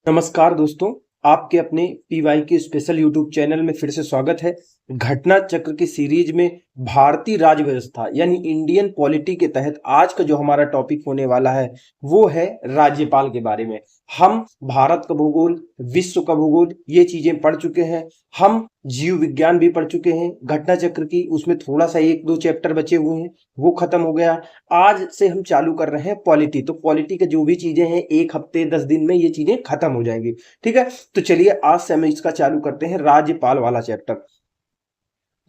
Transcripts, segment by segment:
नमस्कार दोस्तों, आपके अपने पीवाई के स्पेशल यूट्यूब चैनल में फिर से स्वागत है। घटना चक्र की सीरीज में भारतीय राज्य व्यवस्था यानी इंडियन पॉलिटी के तहत आज का जो हमारा टॉपिक होने वाला है वो है राज्यपाल के बारे में। हम भारत का भूगोल, विश्व का भूगोल ये चीजें पढ़ चुके हैं। हम जीव विज्ञान भी पढ़ चुके हैं। घटना चक्र की उसमें थोड़ा सा एक दो चैप्टर बचे हुए हैं, वो खत्म हो गया। आज से हम चालू कर रहे हैं पॉलिटी। तो पॉलिटी के जो भी चीजें हैं एक हफ्ते 10 दिन में ये चीजें खत्म हो जाएंगी। ठीक है, तो चलिए आज से हम इसका चालू करते हैं राज्यपाल वाला चैप्टर।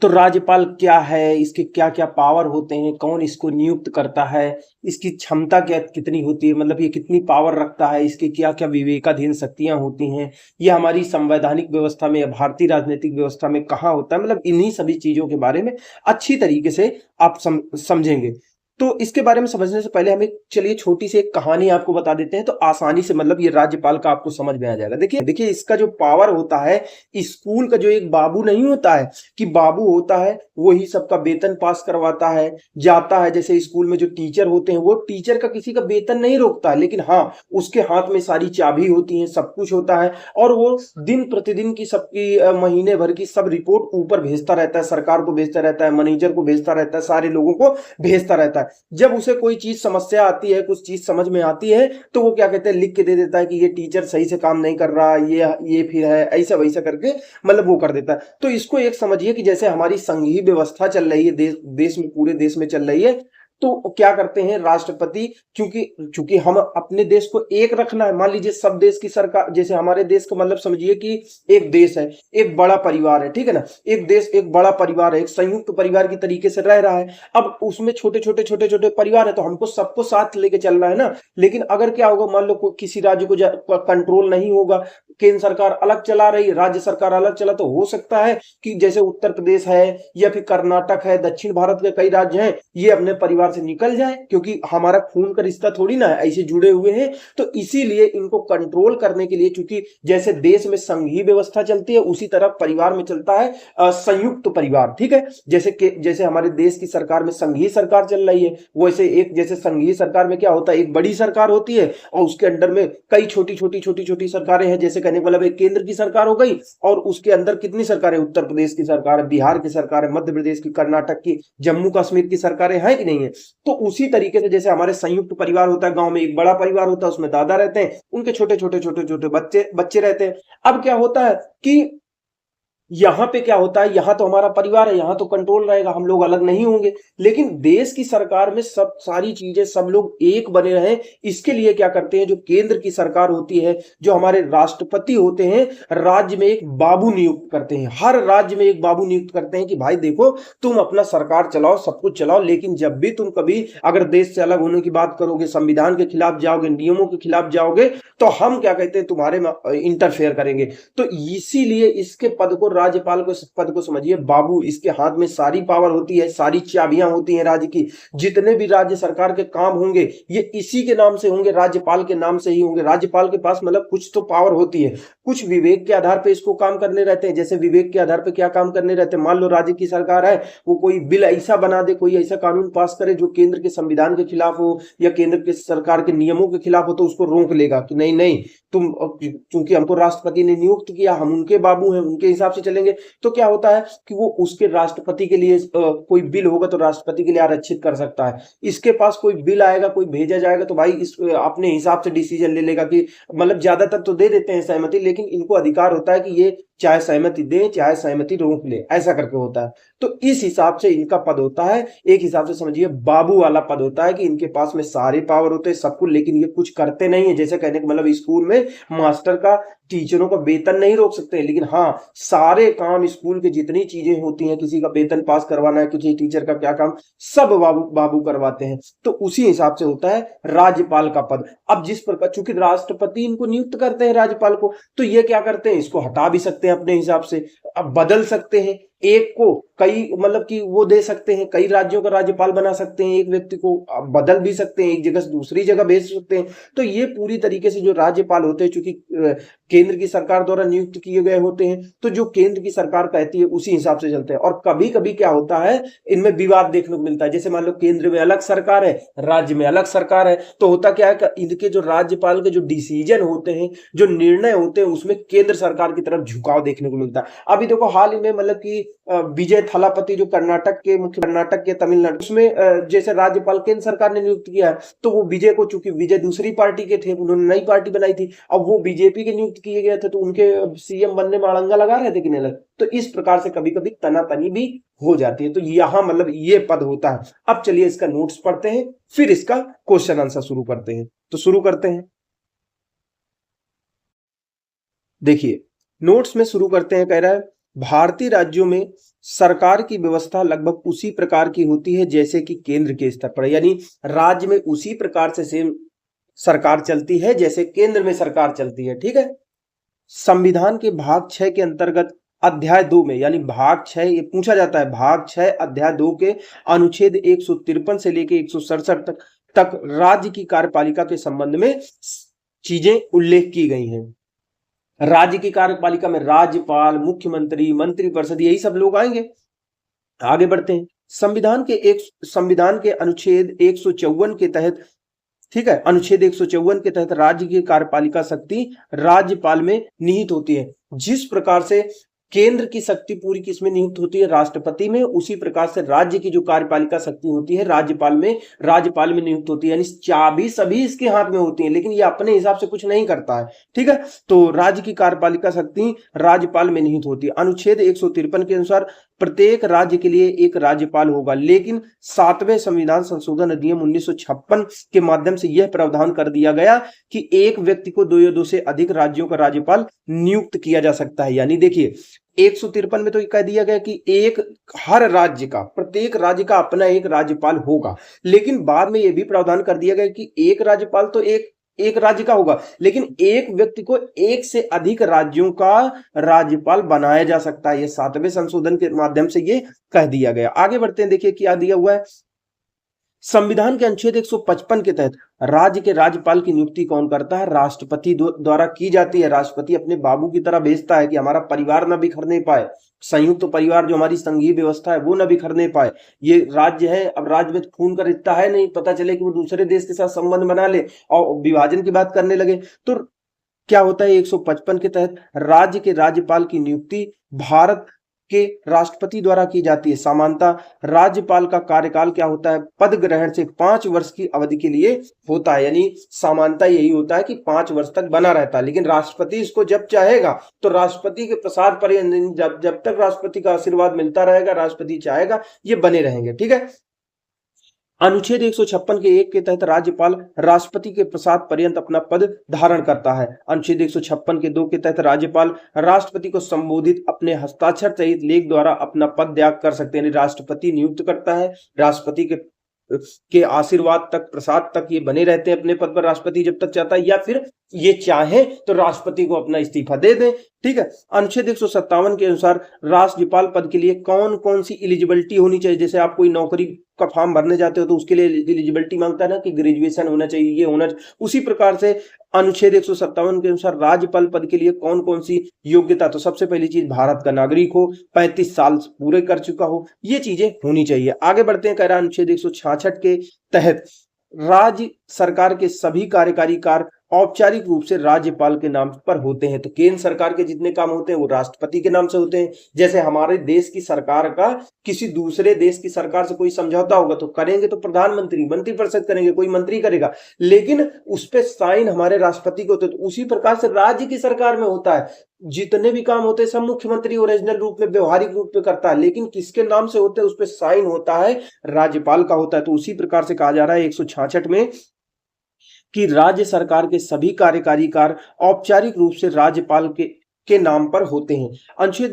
तो राज्यपाल क्या है, इसके क्या क्या पावर होते हैं, कौन इसको नियुक्त करता है, इसकी क्षमता क्या कितनी होती है, मतलब ये कितनी पावर रखता है, इसकी क्या क्या विवेकाधीन शक्तियां होती हैं, ये हमारी संवैधानिक व्यवस्था में या भारतीय राजनीतिक व्यवस्था में कहाँ होता है, मतलब इन्हीं सभी चीजों के बारे में अच्छी तरीके से आप समझेंगे। तो इसके बारे में समझने से पहले हमें चलिए छोटी सी एक कहानी आपको बता देते हैं, तो आसानी से मतलब ये राज्यपाल का आपको समझ में आ जाएगा। देखिए देखिए इसका जो पावर होता है, स्कूल का जो एक बाबू नहीं होता है कि बाबू होता है वही सबका वेतन पास करवाता है, जाता है। जैसे स्कूल में जो टीचर होते हैं वो टीचर का किसी का वेतन नहीं रोकता है, लेकिन हाँ उसके हाथ में सारी चाबी होती है, सब कुछ होता है और वो दिन प्रतिदिन की सबकी महीने भर की सब रिपोर्ट ऊपर भेजता रहता है, सरकार को भेजता रहता है, मैनेजर को भेजता रहता है, सारे लोगों को भेजता रहता है। जब उसे कोई चीज समस्या आती है, कुछ चीज समझ में आती है, तो वो क्या कहते हैं लिख के दे देता है कि ये टीचर सही से काम नहीं कर रहा, ये फिर है, ऐसा वैसा करके मतलब वो कर देता है। तो इसको एक समझिए कि जैसे हमारी संघीय व्यवस्था चल रही है, देश में, पूरे देश में चल रही है। तो क्या करते हैं राष्ट्रपति, क्योंकि चूंकि हम अपने देश को एक रखना है, मान लीजिए सब देश की सरकार, जैसे हमारे देश को मतलब समझिए कि एक देश है, एक बड़ा परिवार है, ठीक है ना, एक देश एक बड़ा परिवार है, एक संयुक्त परिवार की तरीके से रह रहा है। अब उसमें छोटे छोटे छोटे छोटे परिवार है, तो हमको सबको साथ लेके चलना है ना। लेकिन अगर क्या होगा, मान लो किसी राज्य को कंट्रोल नहीं होगा, केंद्र सरकार अलग चला रही, राज्य सरकार अलग चला, तो हो सकता है कि जैसे उत्तर प्रदेश है या फिर कर्नाटक है, दक्षिण भारत के कई राज्य हैं, ये अपने परिवार से निकल जाए, क्योंकि हमारा खून का रिश्ता थोड़ी ना है, ऐसे जुड़े हुए हैं। तो इसीलिए इनको कंट्रोल करने के लिए, चूंकि जैसे देश में संघीय व्यवस्था चलती है उसी तरह परिवार में चलता है संयुक्त परिवार। ठीक है, जैसे हमारे देश की सरकार में संघीय सरकार चल रही है, वैसे एक जैसे संघीय सरकार में क्या होता है, एक बड़ी सरकार होती है और उसके अंडर में कई छोटी छोटी छोटी छोटी सरकारें हैं। जैसे कहने का मतलब एक केंद्र की सरकार हो गई और उसके अंदर कितनी सरकारें, उत्तर प्रदेश की सरकार है, बिहार की सरकार है, मध्य प्रदेश की, कर्नाटक की, जम्मू कश्मीर की सरकारें हैं कि नहीं है। तो उसी तरीके से जैसे हमारे संयुक्त परिवार होता है, गांव में एक बड़ा परिवार होता है, उसमें दादा रहते हैं, उनके छोटे छोटे छोटे छोटे बच्चे बच्चे रहते हैं। अब क्या होता है कि यहां पे क्या होता है, यहां तो हमारा परिवार है, यहां तो कंट्रोल रहेगा, हम लोग अलग नहीं होंगे। लेकिन देश की सरकार में सब सारी चीजें, सब लोग एक बने रहे, इसके लिए क्या करते हैं, जो केंद्र की सरकार होती है, जो हमारे राष्ट्रपति होते हैं, राज्य में एक बाबू नियुक्त करते हैं। हर राज्य में एक बाबू नियुक्त करते हैं कि भाई देखो तुम अपना सरकार चलाओ, सब कुछ चलाओ, लेकिन जब भी तुम कभी अगर देश से अलग होने की बात करोगे, संविधान के खिलाफ जाओगे, नियमों के खिलाफ जाओगे, तो हम क्या कहते हैं तुम्हारे में इंटरफेयर करेंगे। तो इसीलिए इसके पद को, राज्यपाल को पद को समझिए बाबू, इसके हाथ में सारी पावर होती है, सारी चाबियां होती हैं राज्य की। जितने भी राज्य सरकार के काम होंगे ये इसी के नाम से होंगे, राज्यपाल के नाम से ही होंगे। राज्यपाल के पास मतलब कुछ तो पावर होती है, कुछ विवेक के आधार पर इसको काम करने रहते हैं। जैसे विवेक के आधार पर क्या काम करने रहते हैं, मान लो राज्य की सरकार है, वो कोई बिल ऐसा बना दे, कोई ऐसा कानून पास करे जो केंद्र के संविधान के खिलाफ हो या केंद्र के सरकार के नियमों के खिलाफ हो, तो उसको रोक लेगा कि नहीं नहीं, तुम, क्योंकि हमको राष्ट्रपति ने नियुक्त किया, हम उनके बाबू हैं, उनके हिसाब से चलेंगे। तो क्या होता है कि वो उसके राष्ट्रपति के लिए कोई बिल होगा तो राष्ट्रपति के लिए आरक्षित कर सकता है। इसके पास कोई बिल आएगा, कोई भेजा जाएगा, तो भाई इस अपने हिसाब से डिसीजन ले लेगा कि मतलब ज्यादातर तो दे देते हैं सहमति, लेकिन इनको अधिकार होता है कि ये चाहे सहमति दे चाहे सहमति रोक ले, ऐसा करके होता है। तो इस हिसाब से इनका पद होता है, एक हिसाब से समझिए बाबू वाला पद होता है कि इनके पास में सारे पावर होते हैं, सब कुछ, लेकिन ये कुछ करते नहीं है। जैसे कहने का मतलब स्कूल में मास्टर का, टीचरों का वेतन नहीं रोक सकते, लेकिन हाँ सारे काम स्कूल के जितनी चीजें होती हैं, किसी का वेतन पास करवाना है, किसी टीचर का क्या काम, सब बाबू बाबू करवाते हैं। तो उसी हिसाब से होता है राज्यपाल का पद। अब जिस प्रकार, चूंकि राष्ट्रपति इनको नियुक्त करते हैं राज्यपाल को, तो ये क्या करते हैं, इसको हटा भी सकते हैं अपने हिसाब से, अब बदल सकते हैं, एक को कई मतलब कि वो दे सकते हैं, कई राज्यों का राज्यपाल बना सकते हैं, एक व्यक्ति को बदल भी सकते हैं, एक जगह से दूसरी जगह भेज सकते हैं। तो ये पूरी तरीके से जो राज्यपाल होते हैं, चूंकि केंद्र की सरकार द्वारा नियुक्त किए गए होते हैं, तो जो केंद्र की सरकार कहती है उसी हिसाब से चलते हैं। और कभी कभी क्या होता है, इनमें विवाद देखने को मिलता है। जैसे मान लो केंद्र में अलग सरकार है, राज्य में अलग सरकार है, तो होता क्या है कि इनके जो राज्यपाल के जो डिसीजन होते हैं, जो निर्णय होते हैं, उसमें केंद्र सरकार की तरफ झुकाव देखने को मिलता है। अभी देखो हाल ही में मतलब कि विजय थलापति जो कर्नाटक के तमिलनाडु, उसमें जैसे राज्यपाल केंद्र सरकार ने नियुक्त किया है, तो वो विजय को, चूंकि विजय दूसरी पार्टी के थे, उन्होंने नई पार्टी बनाई थी, अब वो बीजेपी के नियुक्त किए गए थे, तो उनके सीएम बनने में अड़ंगा लगा रहे थे कि नहीं लगा। तो इस प्रकार से कभी कभी तनातनी भी हो जाती है। तो यहां मतलब ये पद होता है। अब चलिए इसका नोट्स पढ़ते हैं, फिर इसका क्वेश्चन आंसर शुरू करते हैं। तो शुरू करते हैं। देखिए नोट्स में शुरू करते हैं। कह रहा है भारतीय राज्यों में सरकार की व्यवस्था लगभग उसी प्रकार की होती है जैसे कि केंद्र के स्तर पर, यानी राज्य में उसी प्रकार से सेम सरकार चलती है जैसे केंद्र में सरकार चलती है। ठीक है। संविधान के भाग 6 के अंतर्गत अध्याय 2 में, यानी भाग 6 ये पूछा जाता है, भाग 6 अध्याय 2 के अनुच्छेद 153 से लेके 167 तक राज्य की कार्यपालिका के संबंध में चीजें उल्लेख की गई हैं। राज्य की कार्यपालिका में राज्यपाल, मुख्यमंत्री, मंत्रिपरिषद, यही सब लोग आएंगे। आगे बढ़ते हैं। संविधान के अनुच्छेद 154 के तहत, ठीक है, अनुच्छेद 154 के तहत राज्य की कार्यपालिका शक्ति राज्यपाल में निहित होती है। जिस प्रकार से केंद्र की शक्ति पूरी किसमें नियुक्त होती है, राष्ट्रपति में, उसी प्रकार से राज्य की जो कार्यपालिका शक्ति होती है राज्यपाल में नियुक्त होती है। यानी चाबी सभी इसके हाथ में होती है, लेकिन ये अपने हिसाब से कुछ नहीं करता है। ठीक है। तो राज्य की कार्यपालिका शक्ति राज्यपाल में निहित होती है। अनुच्छेद 153 के अनुसार प्रत्येक राज्य के लिए एक राज्यपाल होगा, लेकिन 7वें संविधान संशोधन अधिनियम 1956 के माध्यम से यह प्रावधान कर दिया गया कि एक व्यक्ति को 2 या 2 से अधिक राज्यों का राज्यपाल नियुक्त किया जा सकता है। यानी देखिए 153 में तो कह दिया गया कि हर राज्य का, प्रत्येक राज्य का अपना एक राज्यपाल होगा, लेकिन बाद में यह भी प्रावधान कर दिया गया कि एक राज्यपाल तो एक राज्य का होगा, लेकिन एक व्यक्ति को एक से अधिक राज्यों का राज्यपाल बनाया जा सकता है। यह 7वें संशोधन के माध्यम से ये कह दिया गया। आगे बढ़ते हैं। देखिए क्या दिया हुआ है। संविधान के अनुच्छेद 155 के तहत राज्य के राज्यपाल की नियुक्ति कौन करता है, राष्ट्रपति द्वारा की जाती है। राष्ट्रपति अपने बाबू की तरह भेजता है कि हमारा परिवार न बिखरने पाए, संयुक्त परिवार जो हमारी संघीय व्यवस्था है वो न बिखरने पाए। ये राज्य है, अब राज्य में खून का रिश्ता है नहीं, पता चले कि वो दूसरे देश के साथ संबंध बना ले और विभाजन की बात करने लगे। तो क्या होता है, 155 के तहत राज्य के राज्यपाल की नियुक्ति भारत के राष्ट्रपति द्वारा की जाती है। सामान्यतः राज्यपाल का कार्यकाल क्या होता है, पद ग्रहण से 5 वर्ष की अवधि के लिए होता है। यानी सामान्यतः यही होता है कि 5 वर्ष तक बना रहता है, लेकिन राष्ट्रपति इसको जब चाहेगा तो राष्ट्रपति के प्रसार पर, जब तक राष्ट्रपति का आशीर्वाद मिलता रहेगा, राष्ट्रपति चाहेगा ये बने रहेंगे। ठीक है। अनुच्छेद 156 के 1 के तहत राज्यपाल राष्ट्रपति के प्रसाद पर्यंत अपना पद धारण करता है। अनुच्छेद 156 के 2 के तहत राज्यपाल राष्ट्रपति को संबोधित अपने हस्ताक्षर सहित लेख द्वारा अपना पद त्याग कर सकते हैं। यानी राष्ट्रपति नियुक्त करता है, राष्ट्रपति के आशीर्वाद तक, प्रसाद तक ये बने रहते हैं अपने पद पर, राष्ट्रपति जब तक चाहता है, या फिर ये चाहे तो राष्ट्रपति को अपना इस्तीफा दे दें। ठीक है। अनुच्छेद 157 के अनुसार राज्यपाल पद के लिए कौन कौन सी एलिजिबिलिटी होनी चाहिए। जैसे आप कोई नौकरी का फॉर्म भरने जाते हो तो उसके लिए एलिजिबिलिटी मांगता है ना कि ग्रेजुएशन होना चाहिए, ये होना चाहिए। उसी प्रकार से अनुच्छेद 157 के अनुसार राज्यपाल पद के लिए कौन कौन सी योग्यता, तो सबसे पहली चीज भारत का नागरिक हो, 35 साल पूरे कर चुका हो, ये चीजें होनी चाहिए। आगे बढ़ते हैं। कह रहा है अनुच्छेद 166 के तहत राज्य सरकार के सभी कार्यकारी कार्य औपचारिक रूप से राज्यपाल के नाम पर होते हैं। तो केंद्र सरकार के जितने काम होते हैं वो राष्ट्रपति के नाम से होते हैं। जैसे हमारे देश की सरकार का किसी दूसरे देश की सरकार से कोई समझौता होगा तो करेंगे तो प्रधानमंत्री, मंत्रिपरिषद करेंगे, कोई मंत्री करेगा, लेकिन उस पर साइन हमारे राष्ट्रपति को होते हैं। तो उसी प्रकार से राज्य की सरकार में होता है, जितने भी काम होते हैं सब मुख्यमंत्री ओरिजिनल रूप में, व्यवहारिक रूप में करता है, लेकिन किसके नाम से होते हैं उस पर साइन होता है, राज्यपाल का होता है। तो उसी प्रकार से कहा जा रहा है 166 में कि राज्य सरकार के सभी कार्यकारी कार्य औपचारिक रूप से राज्यपाल के नाम पर होते हैं। अनुच्छेद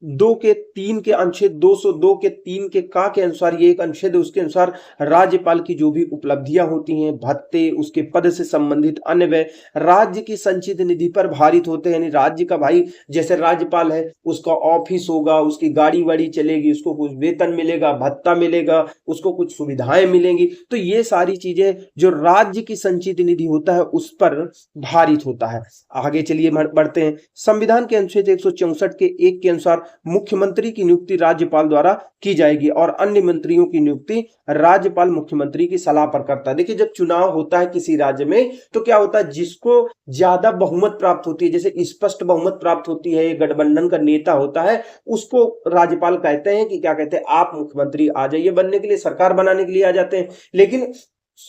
2 के 3 के अनुच्छेद 202 के 3 के का के अनुसार, ये एक अनुच्छेद है, उसके अनुसार राज्यपाल की जो भी उपलब्धियां होती हैं, भत्ते, उसके पद से संबंधित अन्य व्यय राज्य की संचित निधि पर भारित होते हैं। यानी राज्य का भाई, जैसे राज्यपाल है, उसका ऑफिस होगा, उसकी गाड़ी वाड़ी चलेगी, उसको कुछ वेतन मिलेगा, भत्ता मिलेगा, उसको कुछ सुविधाएं मिलेंगी, तो ये सारी चीजें जो राज्य की संचित निधि होता है उस पर भारित होता है। आगे चलिए बढ़ते हैं। संविधान के अनुच्छेद 164 के 1 के अनुसार मुख्यमंत्री की नियुक्ति राज्यपाल द्वारा की जाएगी और अन्य मंत्रियों की नियुक्ति राज्यपाल मुख्यमंत्री की सलाह पर करता है। देखिए, जब चुनाव होता है किसी राज्य में तो क्या होता है, जिसको ज्यादा बहुमत प्राप्त होती है, जैसे स्पष्ट बहुमत प्राप्त होती है, गठबंधन का नेता होता है, उसको राज्यपाल कहते हैं कि क्या कहते हैं, आप मुख्यमंत्री आ जाइए बनने के लिए, सरकार बनाने के लिए आ जाते हैं। लेकिन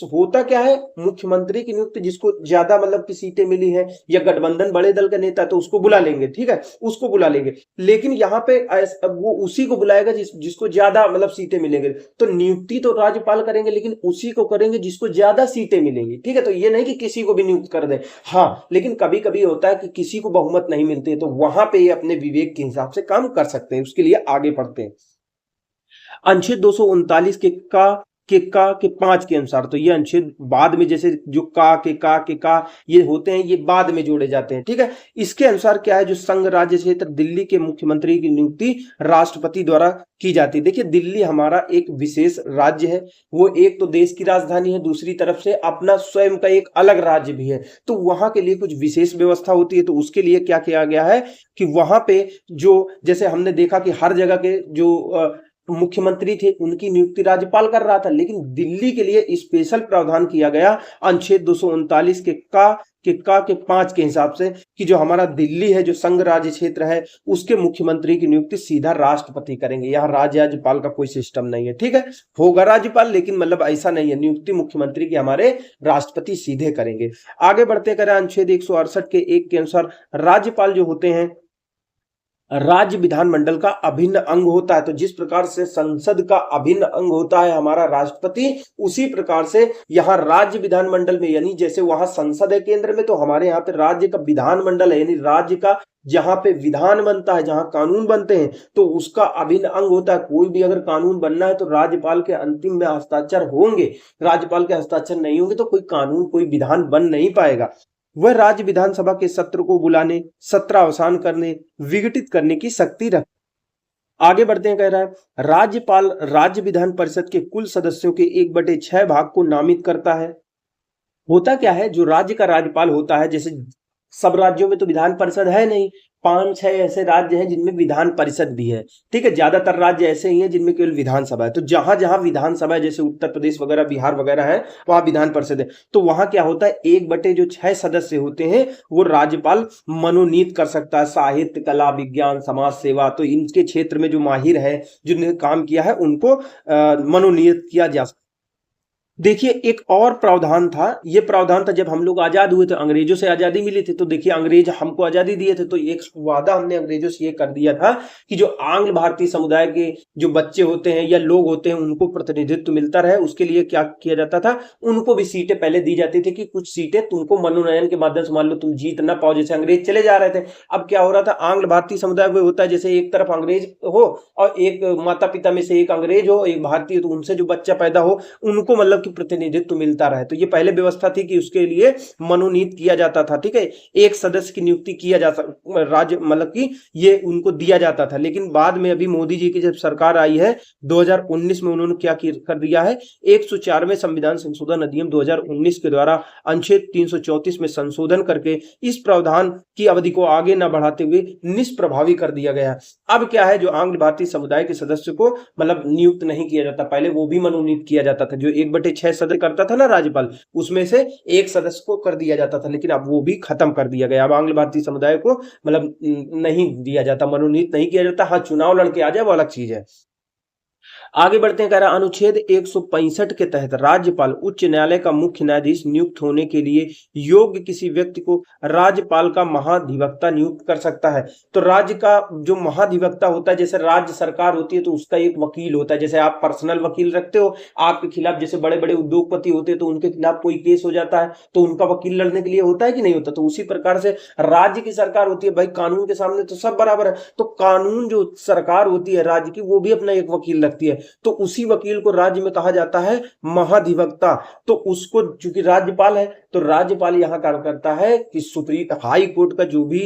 होता क्या है, मुख्यमंत्री की नियुक्ति जिसको ज्यादा मतलब की सीटें मिली है या गठबंधन बड़े दल का नेता तो उसको बुला लेंगे, ठीक है, उसको बुला लेंगे। लेकिन यहाँ पे वो उसी को बुलाएगा जिसको ज्यादा मतलब सीटें मिलेंगे। तो नियुक्ति तो राज्यपाल करेंगे, लेकिन उसी को करेंगे जिसको ज्यादा सीटें मिलेंगी, ठीक है। तो ये नहीं कि किसी को भी नियुक्त कर दे, हाँ, लेकिन कभी कभी होता है कि किसी को बहुमत नहीं मिलती है, तो वहां पे ये अपने विवेक के हिसाब से काम कर सकते हैं। उसके लिए आगे बढ़ते हैं। अनुच्छेद 239 के 5 के अनुसार, तो ये अनुच्छेद बाद में, जैसे जो का ये होते हैं, ये बाद में जोड़े जाते हैं, ठीक है। इसके अनुसार क्या है, जो संघ राज्य क्षेत्र दिल्ली के मुख्यमंत्री की नियुक्ति राष्ट्रपति द्वारा की जाती है। देखिए, दिल्ली हमारा एक विशेष राज्य है, वो एक तो देश की राजधानी है, दूसरी तरफ से अपना स्वयं का एक अलग राज्य भी है, तो वहां के लिए कुछ विशेष व्यवस्था होती है। तो उसके लिए क्या किया गया है कि वहां पे जो, जैसे हमने देखा कि हर जगह के जो मुख्यमंत्री थे उनकी नियुक्ति राज्यपाल कर रहा था, लेकिन दिल्ली के लिए स्पेशल प्रावधान किया गया अनुच्छेद 239 के 5 के हिसाब से, कि जो हमारा दिल्ली है, जो संघ राज्य क्षेत्र है, उसके मुख्यमंत्री की नियुक्ति सीधा राष्ट्रपति करेंगे। यहाँ राज्यपाल का कोई सिस्टम नहीं है, ठीक है। होगा राज्यपाल, लेकिन मतलब ऐसा नहीं है, नियुक्ति मुख्यमंत्री की हमारे राष्ट्रपति सीधे करेंगे। आगे बढ़ते करें, अनुच्छेद 168 के 1 के अनुसार राज्यपाल जो होते हैं राज्य विधानमंडल का अभिन्न अंग होता है। तो जिस प्रकार से संसद का अभिन्न अंग होता है हमारा राष्ट्रपति, उसी प्रकार से यहाँ राज्य विधानमंडल में, यानी जैसे वहां संसद है केंद्र में, तो हमारे यहाँ पे राज्य का विधानमंडल है, यानी राज्य का जहां पे विधान बनता है, जहां कानून बनते हैं, तो उसका अभिन्न अंग होता है। कोई भी अगर कानून बनना है तो राज्यपाल के अंतिम में हस्ताक्षर होंगे, राज्यपाल के हस्ताक्षर नहीं होंगे तो कोई कानून, कोई विधान बन नहीं पाएगा। वह राज्य विधानसभा के सत्र को बुलाने, सत्र अवसान करने, विघटित करने की शक्ति रख। आगे बढ़ते हैं, कह रहा है राज्यपाल राज्य विधान परिषद के कुल सदस्यों के 1/6 भाग को नामित करता है। होता क्या है, जो राज्य का राज्यपाल होता है, जैसे सब राज्यों में तो विधान परिषद है नहीं, 5-6 ऐसे राज्य हैं जिनमें विधान परिषद भी है, ठीक है। ज्यादातर राज्य ऐसे ही हैं जिनमें केवल विधानसभा है। तो जहां जहां विधानसभा है, जैसे उत्तर प्रदेश वगैरह, बिहार वगैरह है, वहां विधान परिषद है। तो वहां क्या होता है, 1/6 सदस्य होते हैं, वो राज्यपाल मनोनीत कर सकता है। साहित्य, कला, विज्ञान, समाज सेवा, तो इनके क्षेत्र में जो माहिर है, जिन्होंने काम किया है, उनको मनोनीत किया जा सकता। देखिए, एक और प्रावधान था, ये प्रावधान था जब हम लोग आजाद हुए थे, अंग्रेजों से आजादी मिली थी, तो देखिए अंग्रेज हमको आजादी दिए थे, तो एक वादा हमने अंग्रेजों से ये कर दिया था कि जो आंग्ल भारतीय समुदाय के जो बच्चे होते हैं या लोग होते हैं, उनको प्रतिनिधित्व मिलता रहे। उसके लिए क्या किया जाता था, उनको भी सीटें पहले दी जाती थी कि कुछ सीटें तुमको मनोनयन के माध्यम से, मान लो तुम जीत ना पाओ, जैसे अंग्रेज चले जा रहे थे। अब क्या हो रहा था, आंग्ल भारतीय समुदाय वो होता है, जैसे एक तरफ अंग्रेज हो और एक माता पिता में से एक अंग्रेज हो, एक भारतीय, तो उनसे जो बच्चा पैदा हो उनको मतलब कि प्रतिनिधित्व मिलता रहे। तो ये पहले व्यवस्था थी कि उसके लिए मनोनीत किया जाता था, ठीक है। एक सदस्य की नियुक्ति किया जा सकता, राज्य मतलब कि ये उनको दिया जाता था। लेकिन बाद में अभी मोदी जी की जब सरकार आई है 2019 में, उन्होंने क्या कर दिया है, 104वें संविधान संशोधन अधिनियम 2019 के द्वारा अनुच्छेद 334 में संशोधन करके इस प्रावधान की अवधि को आगे न बढ़ाते हुए निष्प्रभावी कर दिया गया। अब क्या है, जो आंग्ल भारतीय समुदाय के सदस्य को मतलब नियुक्त नहीं किया जाता, पहले वो भी मनोनीत किया जाता था। जो 1/6 सदस्य करता था ना राज्यपाल, उसमें से एक सदस्य को कर दिया जाता था, लेकिन अब वो भी खत्म कर दिया गया। अब आंग्ल भारतीय समुदाय को मतलब नहीं दिया जाता, मनोनीत नहीं किया जाता। हाँ, चुनाव लड़के आ जाए वो अलग चीज है। आगे बढ़ते हैं, कह रहा अनुच्छेद 165 के तहत राज्यपाल उच्च न्यायालय का मुख्य न्यायाधीश नियुक्त होने के लिए योग्य किसी व्यक्ति को राज्यपाल का महाधिवक्ता नियुक्त कर सकता है। तो राज्य का जो महाधिवक्ता होता है, जैसे राज्य सरकार होती है तो उसका एक वकील होता है, जैसे आप पर्सनल वकील रखते हो, आपके खिलाफ जैसे बड़े बड़े उद्योगपति होते हैं तो उनके खिलाफ कोई केस हो जाता है तो उनका वकील लड़ने के लिए होता है कि नहीं होता। तो उसी प्रकार से राज्य की सरकार होती है, भाई कानून के सामने तो सब बराबर है, तो कानून जो सरकार होती है राज्य की वो भी अपना एक वकील रखती है, तो उसी वकील को राज्य में कहा जाता है महाधिवक्ता। तो उसको चूंकि राज्यपाल है तो राज्यपाल यहां कार्य करता है कि सुप्रीम हाई कोर्ट का जो भी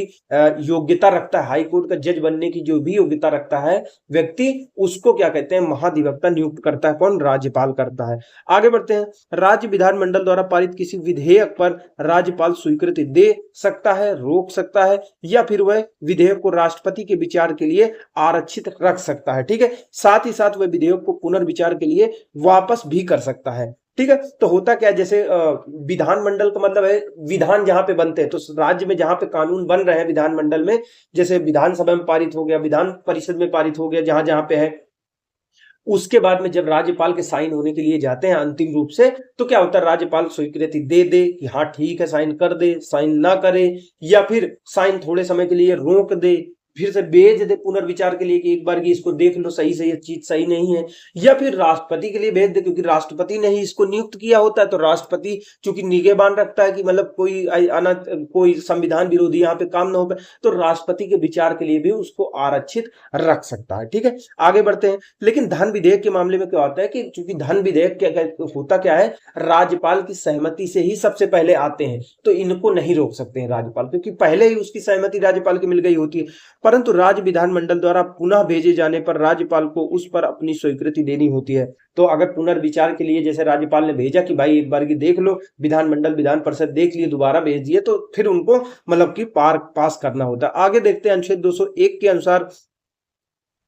योग्यता रखता है, हाई कोर्ट का जज बनने की जो भी योग्यता रखता है व्यक्ति, उसको क्या कहते हैं, महाधिवक्ता नियुक्त करता है। कौन? राज्यपाल करता है। आगे बढ़ते हैं, राज्य विधानमंडल द्वारा पारित किसी विधेयक पर राज्यपाल स्वीकृति दे सकता है, रोक सकता है, या फिर वह विधेयक को राष्ट्रपति के विचार के लिए आरक्षित रख सकता है। ठीक है, साथ ही साथ वह विधेयक को पुनर्विचार के लिए वापस भी कर सकता है। ठीक है, तो होता क्या है, जैसे विधानमंडल का मतलब है विधान जहां पे बनते हैं, तो राज्य में जहां पे कानून बन रहे हैं विधानमंडल में, जैसे विधानसभा में पारित हो गया, विधान परिषद में पारित हो गया, जहां जहां पे है, उसके बाद में जब राज्यपाल के साइन होने के लिए जाते हैं अंतिम रूप से, तो क्या होता है, राज्यपाल स्वीकृति दे दे कि हाँ ठीक है साइन कर दे, साइन ना करे, या फिर साइन थोड़े समय के लिए रोक दे, फिर से भेज दे पुनर्विचार के लिए कि एक बार की इसको देख लो सही से, ये चीज सही नहीं है, या फिर राष्ट्रपति के लिए भेज दे, क्योंकि राष्ट्रपति ने ही इसको नियुक्त किया होता है। तो राष्ट्रपति चूंकि निगहबान रखता है कि मतलब कोई संविधान विरोधी यहाँ पे काम ना हो पाए, तो राष्ट्रपति के विचार के लिए भी उसको आरक्षित रख सकता है। ठीक है, आगे बढ़ते हैं। लेकिन धन विधेयक के मामले में क्या होता है कि चूंकि धन विधेयक होता क्या है, राज्यपाल की सहमति से ही सबसे पहले आते हैं, तो इनको नहीं रोक सकते हैं राज्यपाल, क्योंकि पहले ही उसकी सहमति राज्यपाल की मिल गई होती है। परंतु राज्य विधानमंडल द्वारा पुनः भेजे जाने पर राज्यपाल को उस पर अपनी स्वीकृति देनी होती है। तो अगर पुनर्विचार के लिए जैसे राज्यपाल ने भेजा कि भाई एक बार की देख लो, विधानमंडल विधान परिषद देख लिए, दोबारा भेज दिए, तो फिर उनको मतलब कि पास करना होता है। आगे देखते हैं, अनुच्छेद 201 के अनुसार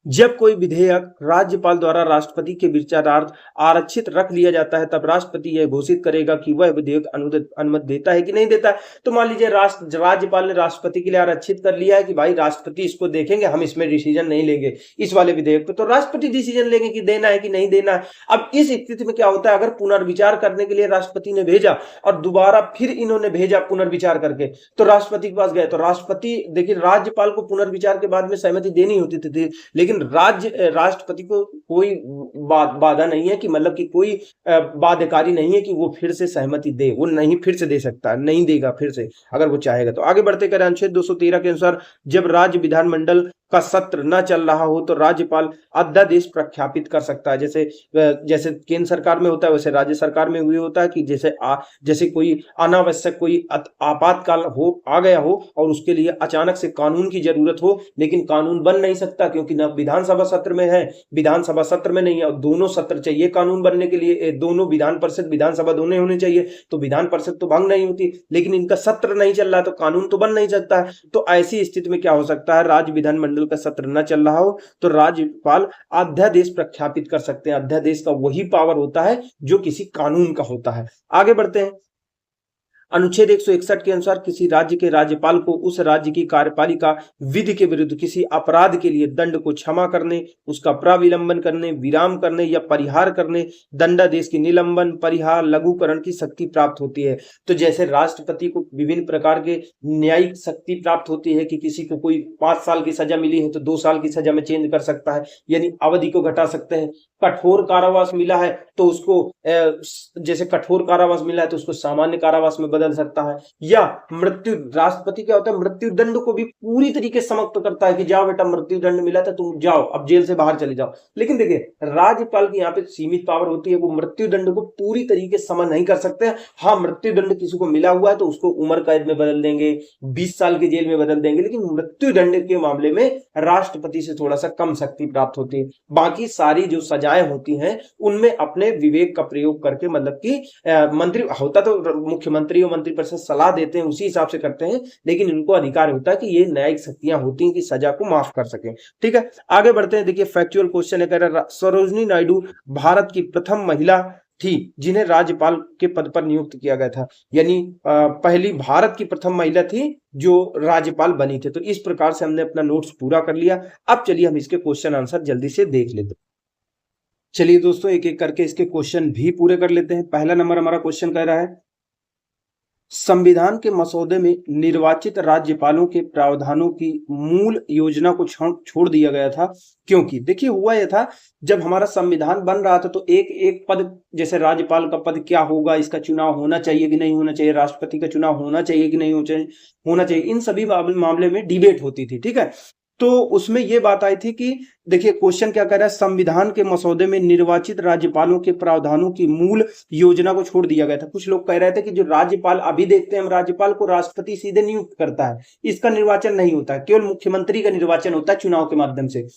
जब कोई विधेयक राज्यपाल द्वारा राष्ट्रपति के विचारार्थ आरक्षित रख लिया जाता है, तब राष्ट्रपति यह घोषित करेगा कि वह विधेयक अनुमति देता है कि नहीं देता है। तो मान लीजिए राज्यपाल ने राष्ट्रपति के लिए आरक्षित कर लिया है कि भाई राष्ट्रपति इसको देखेंगे, हम इसमें डिसीजन नहीं लेंगे इस वाले विधेयक पे, तो राष्ट्रपति डिसीजन लेंगे कि देना है कि नहीं देना है। अब इस स्थिति में क्या होता है, अगर पुनर्विचार करने के लिए राष्ट्रपति ने भेजा और दोबारा फिर इन्होंने भेजा पुनर्विचार करके, तो राष्ट्रपति के पास गए, तो राष्ट्रपति देखिए राज्यपाल को पुनर्विचार के बाद में सहमति देनी होती थी, लेकिन राष्ट्रपति को कोई बाधा नहीं है कि मतलब कि कोई बाध्यकारी नहीं है कि वो फिर से सहमति दे, वो नहीं फिर से दे सकता, नहीं देगा फिर से अगर वो चाहेगा। तो आगे बढ़ते करें, अनुच्छेद 213 के अनुसार जब राज्य विधानमंडल का सत्र न चल रहा हो तो राज्यपाल अध्यादेश प्रख्यापित कर सकता है। जैसे केंद्र सरकार में होता है वैसे राज्य सरकार में भी होता है कि जैसे कोई अनावश्यक कोई आपातकाल आ गया हो और उसके लिए अचानक से कानून की जरूरत हो, लेकिन कानून बन नहीं सकता क्योंकि न विधानसभा सत्र में है, विधानसभा सत्र में नहीं है, और दोनों सत्र चाहिए कानून बनने के लिए, दोनों विधान परिषद विधानसभा दोनों होने चाहिए, तो विधान परिषद तो भंग नहीं होती, लेकिन इनका सत्र नहीं चल रहा तो कानून तो बन नहीं सकता है। तो ऐसी स्थिति में क्या हो सकता है, राज्य विधानमंडल का सत्र न चल रहा हो तो राज्यपाल अध्यादेश प्रख्यापित कर सकते हैं। अध्यादेश का वही पावर होता है जो किसी कानून का होता है। आगे बढ़ते हैं, अनुच्छेद 161 के अनुसार किसी राज्य के राज्यपाल को उस राज्य की कार्यपालिका विधि के विरुद्ध किसी अपराध के लिए दंड को क्षमा करने, उसका प्राविलंबन करने, विराम करने या परिहार करने, दंडादेश की निलंबन, परिहार, लघुकरण की शक्ति प्राप्त होती है। तो जैसे राष्ट्रपति को विभिन्न प्रकार के न्यायिक शक्ति प्राप्त होती है कि किसी को कोई 5 साल की सजा मिली है तो 2 साल की सजा में चेंज कर सकता है, यानी अवधि को घटा सकते हैं। कठोर कारावास मिला है तो उसको जैसे कठोर कारावास मिला है तो उसको सामान्य कारावास में बदल सकता है, या मृत्यु, राष्ट्रपति क्या होता है, मृत्यु दंड को भी पूरी तरीके से समाप्त करता है कि जाओ बेटा मृत्यु दंड मिला था तुम जाओ, अब जेल से बाहर चले जाओ। लेकिन देखिए राज्यपाल की यहाँ पे सीमित पावर होती है, वो मृत्यु दंड को पूरी तरीके से समन नहीं कर सकते हैं। हाँ, मृत्यु दंड किसी को मिला हुआ है तो उसको उम्र कैद में बदल देंगे, 20 साल की जेल में बदल देंगे, लेकिन मृत्यु दंड के मामले में राष्ट्रपति से थोड़ा सा कम शक्ति प्राप्त होती है। बाकी सारी जो सजाएं होती हैं उनमें अपने विवेक का प्रयोग करके, मतलब कि मंत्री होता तो मुख्यमंत्री और मंत्रिपरिषद सलाह देते हैं उसी हिसाब से करते हैं, लेकिन इनको अधिकार होता है कि ये न्यायिक शक्तियां होती हैं कि सजा को माफ कर सकें। ठीक है, आगे बढ़ते हैं। देखिए फैक्चुअल क्वेश्चन है, कह रहा सरोजिनी नायडू भारत की प्रथम महिला थी जिन्हें राज्यपाल के पद पर नियुक्त किया गया था, यानी पहली भारत की प्रथम महिला थी जो राज्यपाल बनी थी। तो इस प्रकार से हमने अपना नोट्स पूरा कर लिया। अब चलिए हम इसके क्वेश्चन आंसर जल्दी से देख लेते हैं। चलिए दोस्तों, एक एक करके इसके क्वेश्चन भी पूरे कर लेते हैं। पहला नंबर हमारा क्वेश्चन कह रहा है, संविधान के मसौदे में निर्वाचित राज्यपालों के प्रावधानों की मूल योजना को छोड़ दिया गया था, क्योंकि देखिए हुआ यह था, जब हमारा संविधान बन रहा था तो एक एक पद, जैसे राज्यपाल का पद क्या होगा, इसका चुनाव होना चाहिए कि नहीं होना चाहिए, राष्ट्रपति का चुनाव होना चाहिए कि नहीं होना चाहिए, इन सभी मामले में डिबेट होती थी। ठीक है, तो उसमें यह बात आई थी कि देखिए क्वेश्चन क्या कह रहा है, संविधान के मसौदे में निर्वाचित राज्यपालों के प्रावधानों की मूल योजना को छोड़ दिया गया था। कुछ लोग कह रहे थे कि जो राज्यपाल अभी देखते हैं हम, राज्यपाल को राष्ट्रपति सीधे नियुक्त करता है, इसका निर्वाचन नहीं होता है, केवल मुख्यमंत्री का निर्वाचन होता है चुनाव के माध्यम से।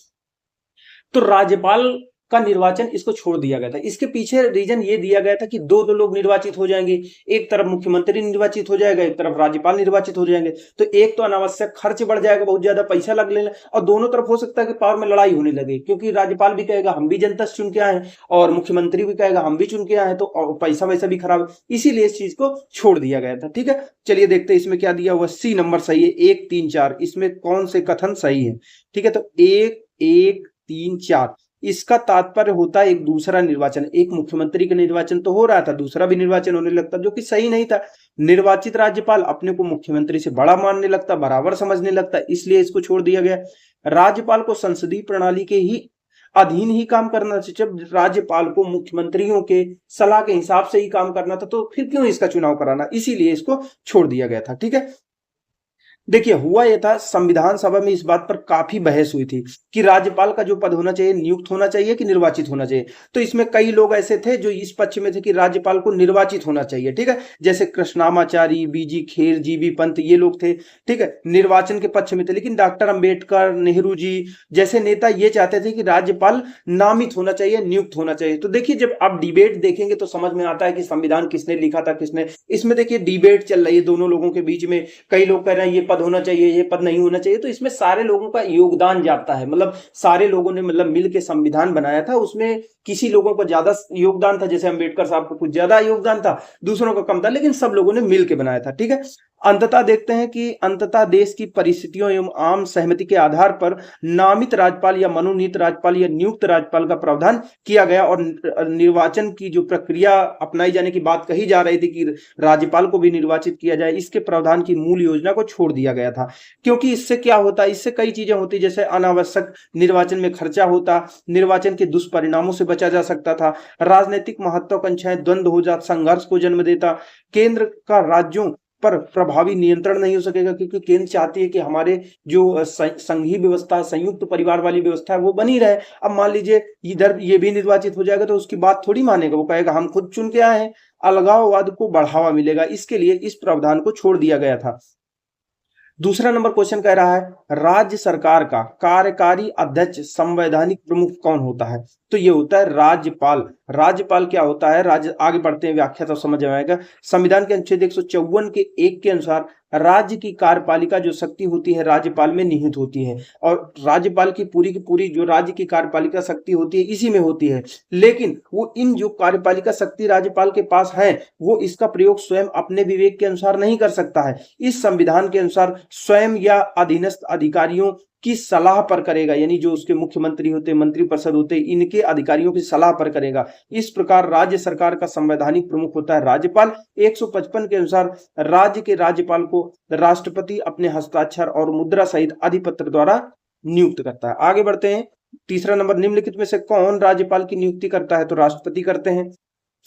तो राज्यपाल का निर्वाचन इसको छोड़ दिया गया था। इसके पीछे रीजन ये दिया गया था कि दो दो लोग निर्वाचित हो जाएंगे, एक तरफ मुख्यमंत्री निर्वाचित हो जाएगा, एक तरफ राज्यपाल निर्वाचित हो जाएंगे, तो एक तो अनावश्यक खर्च बढ़ जाएगा, बहुत ज्यादा पैसा लग लेगा, और दोनों तरफ हो सकता है कि पावर में लड़ाई होने लगे, क्योंकि राज्यपाल भी कहेगा हम भी जनता से चुन के आए हैं, और मुख्यमंत्री भी कहेगा हम भी चुन के आए हैं, तो पैसा वैसा भी खराब है, इसीलिए इस चीज को छोड़ दिया गया था। ठीक है, चलिए देखते हैं इसमें क्या दिया हुआ। सी नंबर सही है, 1 3 4, इसमें कौन से कथन सही है? ठीक है, तो 1 1 3 4, इसका तात्पर्य होता है एक दूसरा निर्वाचन, एक मुख्यमंत्री का निर्वाचन तो हो रहा था, दूसरा भी निर्वाचन होने लगता, जो कि सही नहीं था। निर्वाचित राज्यपाल अपने को मुख्यमंत्री से बड़ा मानने लगता, बराबर समझने लगता, इसलिए इसको छोड़ दिया गया। राज्यपाल को संसदीय प्रणाली के ही अधीन ही काम करना चाहिए। जब राज्यपाल को मुख्यमंत्रियों के सलाह के हिसाब से ही काम करना था, तो फिर क्यों इसका चुनाव कराना, इसीलिए इसको छोड़ दिया गया था। ठीक है, देखिए हुआ यह था, संविधान सभा में इस बात पर काफी बहस हुई थी कि राज्यपाल का जो पद होना चाहिए नियुक्त होना चाहिए कि निर्वाचित होना चाहिए। तो इसमें कई लोग ऐसे थे जो इस पक्ष में थे कि राज्यपाल को निर्वाचित होना चाहिए। ठीक है, जैसे कृष्णामाचारी, बीजी खेर, जीबी पंत, ये लोग थे। ठीक है, निर्वाचन के पक्ष में थे। लेकिन डॉक्टर अंबेडकर, नेहरू जी जैसे नेता ये चाहते थे कि राज्यपाल नामित होना चाहिए, नियुक्त होना चाहिए। तो देखिए जब आप डिबेट देखेंगे तो समझ में आता है कि संविधान किसने लिखा था, किसने। इसमें देखिए डिबेट चल रही है दोनों लोगों के बीच में। कई लोग कह रहे हैं ये पद होना चाहिए, ये पद नहीं होना चाहिए। तो इसमें सारे लोगों का योगदान जाता है, मतलब सारे लोगों ने मतलब मिल के संविधान बनाया था। उसमें किसी लोगों को ज्यादा योगदान था, जैसे अंबेडकर साहब को कुछ ज्यादा योगदान था, दूसरों का कम था, लेकिन सब लोगों ने मिल के बनाया था। ठीक है, अंततः देखते हैं कि अंततः देश की परिस्थितियों एवं आम सहमति के आधार पर नामित राज्यपाल या मनोनीत राज्यपाल या नियुक्त राज्यपाल का प्रावधान किया गया, और निर्वाचन की जो प्रक्रिया अपनाई जाने की बात कही जा रही थी कि राज्यपाल को भी निर्वाचित किया जाए, इसके प्रावधान की मूल योजना को छोड़ दिया गया था। क्योंकि इससे क्या होता, इससे कई चीजें होती, जैसे अनावश्यक निर्वाचन में खर्चा होता, निर्वाचन के दुष्परिणामों से बचा जा सकता था, राजनीतिक महत्वाकांक्षाएं द्वंद्व हो जाता, संघर्ष को जन्म देता, केंद्र का राज्यों पर प्रभावी नियंत्रण नहीं हो सकेगा, क्योंकि केंद्र चाहती है कि हमारे जो संघीय व्यवस्था, संयुक्त परिवार वाली व्यवस्था है वो बनी रहे। अब मान लीजिए इधर ये भी निर्वाचित हो जाएगा तो उसकी बात थोड़ी मानेगा, वो कहेगा हम खुद चुन के आए हैं, अलगाववाद को बढ़ावा मिलेगा। इसके लिए इस प्रावधान को छोड़ दिया गया था। दूसरा नंबर क्वेश्चन कह रहा है, राज्य सरकार का कार्यकारी अध्यक्ष संवैधानिक प्रमुख कौन होता है? तो ये होता है राज्यपाल। राज्यपाल क्या होता है, राज्य, आगे बढ़ते हैं व्याख्या तो समझ में आएगा। संविधान के अनुच्छेद 154 के 1 के अनुसार राज्य की कार्यपालिका जो शक्ति होती है राज्यपाल में निहित होती है, और राज्यपाल की पूरी जो राज्य की कार्यपालिका शक्ति होती है इसी में होती है। लेकिन वो इन जो कार्यपालिका शक्ति राज्यपाल के पास है, वो इसका प्रयोग स्वयं अपने विवेक के अनुसार नहीं कर सकता है। इस संविधान के अनुसार स्वयं या अधीनस्थ अधिकारियों की सलाह पर करेगा, यानी जो उसके मुख्यमंत्री होते, मंत्रिपरिषद होते, इनके अधिकारियों की सलाह पर करेगा। इस प्रकार राज्य सरकार का संवैधानिक प्रमुख होता है राज्यपाल। 155 के अनुसार राज्य के राज्यपाल को राष्ट्रपति अपने हस्ताक्षर और मुद्रा सहित अधिपत्र द्वारा नियुक्त करता है। आगे बढ़ते हैं, तीसरा नंबर, निम्नलिखित में से कौन राज्यपाल की नियुक्ति करता है? तो राष्ट्रपति करते हैं।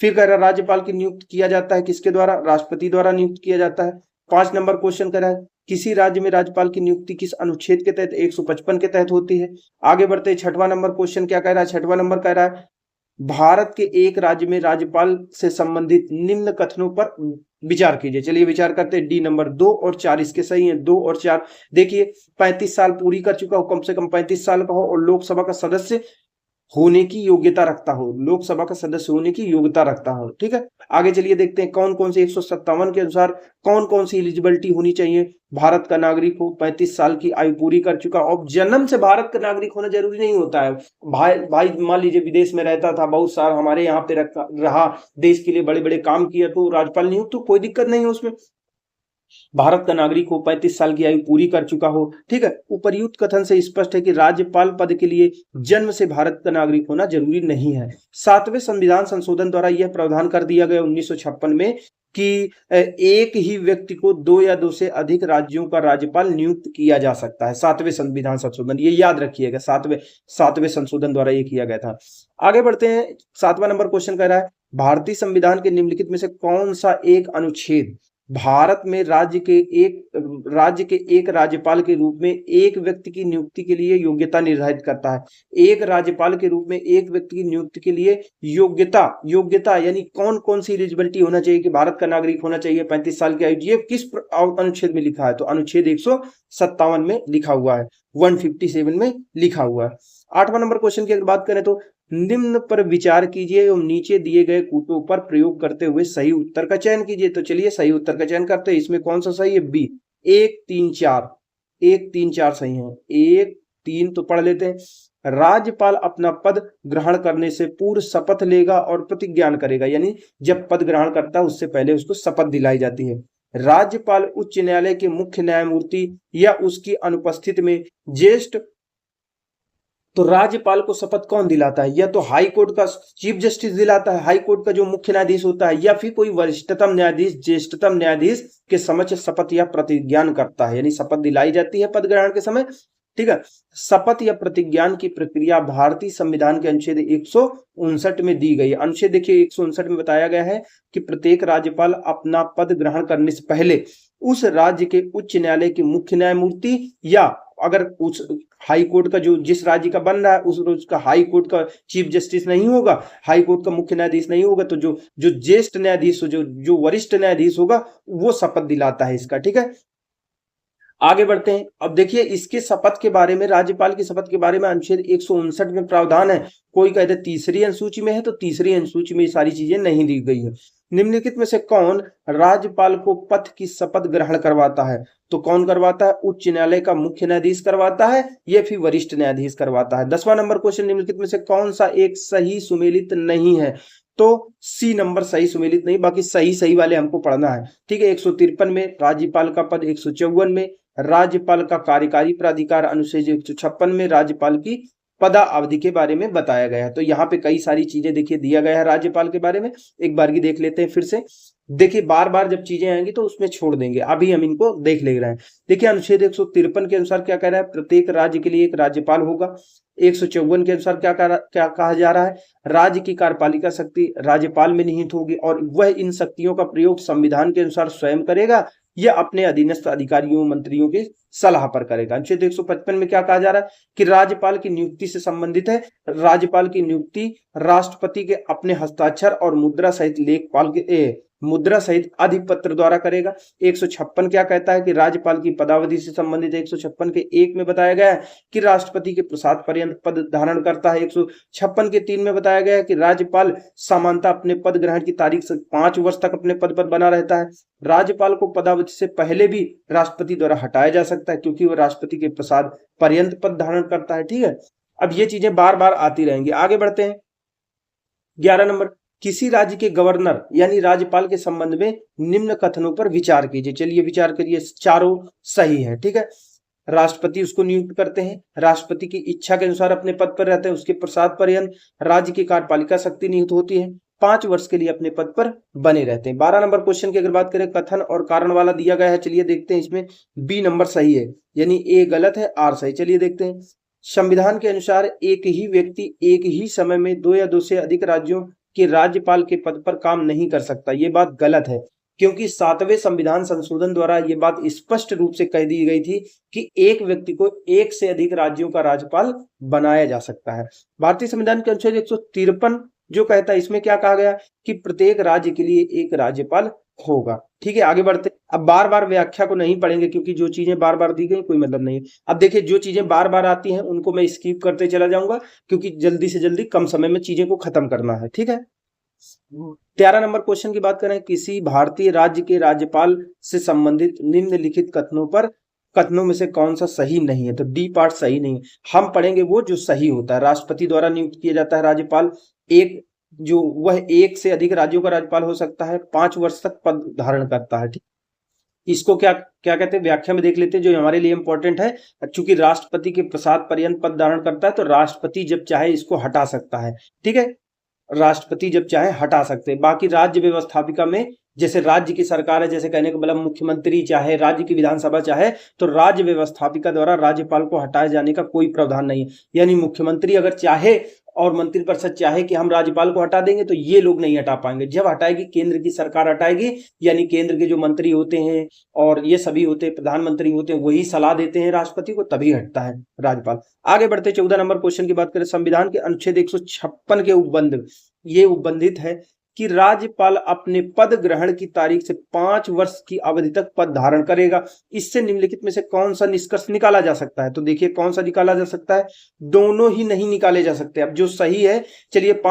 फिर कह रहा है राज्यपाल की नियुक्त किया जाता है किसके द्वारा? राष्ट्रपति द्वारा नियुक्त किया जाता है। 5 नंबर क्वेश्चन कह रहा है, किसी राज्य में राज्यपाल की नियुक्ति किस अनुच्छेद के तहत? 155 के तहत होती है। आगे बढ़ते हैं, 6वां नंबर क्वेश्चन क्या कह रहा है? 6वां नंबर कह रहा है, भारत के एक राज्य में राज्यपाल से संबंधित निम्न कथनों पर विचार कीजिए। चलिए विचार करते हैं। डी नंबर 2 और 4 इसके सही हैं। 2 और 4 देखिए, 35 साल पूरी कर चुका हो, कम से कम 35 साल का हो, और लोकसभा का सदस्य होने की योग्यता रखता हो, लोकसभा का सदस्य होने की योग्यता रखता हो। ठीक है, आगे चलिए देखते हैं कौन कौन से 157 के अनुसार कौन कौन सी एलिजिबिलिटी होनी चाहिए। भारत का नागरिक हो, 35 साल की आयु पूरी कर चुका, और जन्म से भारत का नागरिक होना जरूरी नहीं होता है। भाई मान लीजिए विदेश में रहता था, बहुत साल हमारे यहाँ पे रहा, देश के लिए बड़े बड़े काम किया, तो राज्यपाल नियुक्त, तो कोई दिक्कत नहीं है उसमें। भारत का नागरिक हो, 35 साल की आयु पूरी कर चुका हो। ठीक है, उपर्युक्त कथन से स्पष्ट है कि राज्यपाल पद के लिए जन्म से भारत का नागरिक होना जरूरी नहीं है। 7वें संविधान संशोधन द्वारा यह प्रावधान कर दिया गया 1956 में कि एक ही व्यक्ति को 2 या 2 से अधिक राज्यों का राज्यपाल नियुक्त किया जा सकता है। 7वें संविधान संशोधन, ये याद रखिएगा, 7वें संशोधन द्वारा ये किया गया था। आगे बढ़ते हैं, 7वां नंबर क्वेश्चन कह रहा है भारतीय संविधान के निम्नलिखित में से कौन सा एक अनुच्छेद भारत में राज्य के एक राज्यपाल के रूप में एक व्यक्ति की नियुक्ति के लिए योग्यता निर्धारित करता है। एक राज्यपाल के रूप में एक व्यक्ति की नियुक्ति के लिए योग्यता यानी कौन कौन सी एलिजिबिलिटी होना चाहिए कि भारत का नागरिक होना चाहिए, 35 साल की आयु, ये किस अनुच्छेद में लिखा है? तो अनुच्छेद 157 में लिखा हुआ है, 157 में लिखा हुआ है। 8वां नंबर क्वेश्चन की अगर बात करें तो निम्न पर विचार कीजिए एवं नीचे दिए गए कूटों पर प्रयोग करते हुए सही उत्तर का चयन कीजिए। तो चलिए सही उत्तर का चयन करते हैं। इसमें कौन सा सही है? बी, 1, 3, 4, 1, 3, 4 सही है। 1, 3 तो पढ़ लेते हैं। राज्यपाल अपना पद ग्रहण करने से पूर्व शपथ लेगा और प्रतिज्ञान करेगा, यानी जब पद ग्रहण करता है उससे पहले उसको शपथ दिलाई जाती है। राज्यपाल उच्च न्यायालय के मुख्य न्यायमूर्ति या उसकी अनुपस्थिति में ज्येष्ठ, तो राज्यपाल को शपथ कौन दिलाता है? या तो हाई कोर्ट का चीफ जस्टिस दिलाता है, हाई कोर्ट का जो मुख्य न्यायाधीश होता है, या फिर कोई वरिष्ठतम न्यायाधीश, ज्येष्ठतम न्यायाधीश के समक्ष शपथ या प्रतिज्ञान करता है, यानी शपथ दिलाई जाती है पद ग्रहण के समय। ठीक है, शपथ या प्रतिज्ञान की प्रक्रिया भारतीय संविधान के अनुच्छेद 159 में दी गई है। अनुच्छेद देखिए 159 में बताया गया है कि प्रत्येक राज्यपाल अपना पद ग्रहण करने से पहले उस राज्य के उच्च न्यायालय के मुख्य न्यायमूर्ति, या अगर उस हाई कोर्ट का जो जिस राज्य का बन रहा है उस रोज का हाई कोर्ट का चीफ जस्टिस नहीं होगा, हाई कोर्ट का मुख्य न्यायाधीश नहीं होगा, तो जो ज्येष्ठ न्यायाधीश, जो वरिष्ठ न्यायाधीश होगा वो शपथ दिलाता है इसका। ठीक है, आगे बढ़ते हैं। अब देखिए इसके शपथ के बारे में, राज्यपाल की शपथ के बारे में अनुच्छेद 159 में प्रावधान है। कोई कहते तीसरी अनुसूची में है, तो तीसरी अनुसूची में ये सारी चीजें नहीं दी गई है। निम्नलिखित में से कौन राज्यपाल को पद की शपथ ग्रहण करवाता है? तो कौन करवाता है? उच्च न्यायालय का मुख्य न्यायाधीश करवाता है या फिर वरिष्ठ न्यायाधीश करवाता है। 10वां नंबर क्वेश्चन, निम्नलिखित में से कौन सा एक सही सुमेलित नहीं है? तो सी नंबर सही सुमेलित नहीं, बाकी सही वाले हमको पढ़ना है। ठीक है, 153 में राज्यपाल का पद, 154 में राज्यपाल का कार्यकारी प्राधिकार, अनुच्छेद 156 में राज्यपाल की पदा अवधि के बारे में बताया गया है। तो यहाँ पे कई सारी चीजें देखिए दिया गया है राज्यपाल के बारे में, एक बार की देख लेते हैं फिर से। देखिए बार बार जब चीजें आएंगी तो उसमें छोड़ देंगे, अभी हम इनको देख ले रहे हैं। देखिए अनुच्छेद 153 के अनुसार क्या कह रहा है? प्रत्येक राज्य के लिए एक राज्यपाल होगा। 154 के अनुसार क्या कहा जा रहा है? राज्य की कार्यपालिका शक्ति राज्यपाल में निहित होगी और वह इन शक्तियों का प्रयोग संविधान के अनुसार स्वयं करेगा या अपने अधीनस्थ अधिकारियों मंत्रियों के सलाह पर करेगा। अनुच्छेद 155 में क्या कहा जा रहा है कि राज्यपाल की नियुक्ति से संबंधित है। राज्यपाल की नियुक्ति राष्ट्रपति के अपने हस्ताक्षर और मुद्रा सहित लेखपाल के मुद्रा सहित अधिपत्र द्वारा करेगा। 156 क्या कहता है कि राज्यपाल की पदावधि से संबंधित 156 के 1 में बताया गया है कि राष्ट्रपति के प्रसाद पर्यंत पद धारण करता है। 156 के 3 में बताया गया है कि राज्यपाल सामान्यतः अपने पद ग्रहण की तारीख से 5 वर्ष तक अपने पद पर बना रहता है। राज्यपाल को पदावधि से पहले भी राष्ट्रपति द्वारा हटाया जा सकता है क्योंकि वह राष्ट्रपति के प्रसाद पर्यंत पद धारण करता है। ठीक है, अब ये चीजें बार बार आती रहेंगी। आगे बढ़ते हैं। 11 नंबर, किसी राज्य के गवर्नर यानी राज्यपाल के संबंध में निम्न कथनों पर विचार कीजिए। चलिए विचार करिए, चारों सही है। ठीक है, राष्ट्रपति उसको नियुक्त करते हैं, राष्ट्रपति की इच्छा के अनुसार अपने पद पर रहते हैं, उसके प्रसाद पर्यंत राज्य की कार्यपालिका शक्ति नियुक्त होती है, 5 वर्ष के लिए अपने पद पर बने रहते हैं। 12 नंबर क्वेश्चन की अगर बात करें, कथन और कारण वाला दिया गया है। चलिए देखते हैं, इसमें बी नंबर सही है, यानी ए गलत है, आर सही। चलिए देखते हैं। संविधान के अनुसार एक ही व्यक्ति एक ही समय में 2 या 2 से अधिक राज्यों के राज्यपाल के पद पर काम नहीं कर सकता। ये बात गलत है क्योंकि 7वें संविधान संशोधन द्वारा ये बात स्पष्ट रूप से कह दी गई थी कि एक व्यक्ति को 1 से अधिक राज्यों का राज्यपाल बनाया जा सकता है। भारतीय संविधान के अनुच्छेद 153 जो कहता है, इसमें क्या कहा गया कि प्रत्येक राज्य के लिए एक राज्यपाल होगा। ठीक है, आगे बढ़ते। अब बार बार व्याख्या को नहीं पढ़ेंगे क्योंकि जो चीजें बार बार दी गई कोई मतलब नहीं है। अब देखिए जो चीजें बार बार आती हैं उनको मैं स्किप करते चला जाऊंगा क्योंकि जल्दी से जल्दी कम समय में चीजें को खत्म करना है। ठीक है, 13 नंबर क्वेश्चन की बात करें, किसी भारतीय राज्य के राज्यपाल से संबंधित निम्नलिखित कथनों में से कौन सा सही नहीं है? तो डी पार्ट सही नहीं है। हम पढ़ेंगे वो जो सही होता है। राष्ट्रपति द्वारा नियुक्त किया जाता है राज्यपाल, वह 1 से अधिक राज्यों का राज्यपाल हो सकता है, 5 वर्ष तक पद धारण करता है। ठीक, इसको क्या क्या कहते हैं, व्याख्या में देख लेते हैं जो हमारे लिए इंपॉर्टेंट है। चूंकि राष्ट्रपति के प्रसाद पर्यंत पद धारण करता है तो राष्ट्रपति जब चाहे इसको हटा सकता है। ठीक है, राष्ट्रपति जब चाहे हटा सकते हैं। बाकी राज्य व्यवस्थापिका में जैसे राज्य की सरकार है, जैसे कहने का मतलब मुख्यमंत्री चाहे, राज्य की विधानसभा चाहे, तो राज्य व्यवस्थापिका द्वारा राज्यपाल को हटाए जाने का कोई प्रावधान नहीं है। यानी मुख्यमंत्री अगर चाहे और मंत्रिपरिषद चाहे कि हम राज्यपाल को हटा देंगे तो ये लोग नहीं हटा पाएंगे। जब हटाएगी केंद्र की सरकार हटाएगी, यानी केंद्र के जो मंत्री होते हैं और ये सभी होते हैं, प्रधानमंत्री होते हैं, वही सलाह देते हैं राष्ट्रपति को, तभी हटता है राज्यपाल। आगे बढ़ते 14 नंबर क्वेश्चन की बात करें। संविधान के अनुच्छेद 156 के उपबंध, ये उपबंधित है कि राज्यपाल अपने पद ग्रहण की तारीख से 5 वर्ष की अवधि तक पद धारण करेगा। इससे निम्नलिखित में से कौन सा निष्कर्ष निकाला जा सकता है? तो देखिए कौन सा निकाला जा सकता है, दोनों ही नहीं निकाले जा सकते। अब जो सही है, चलिए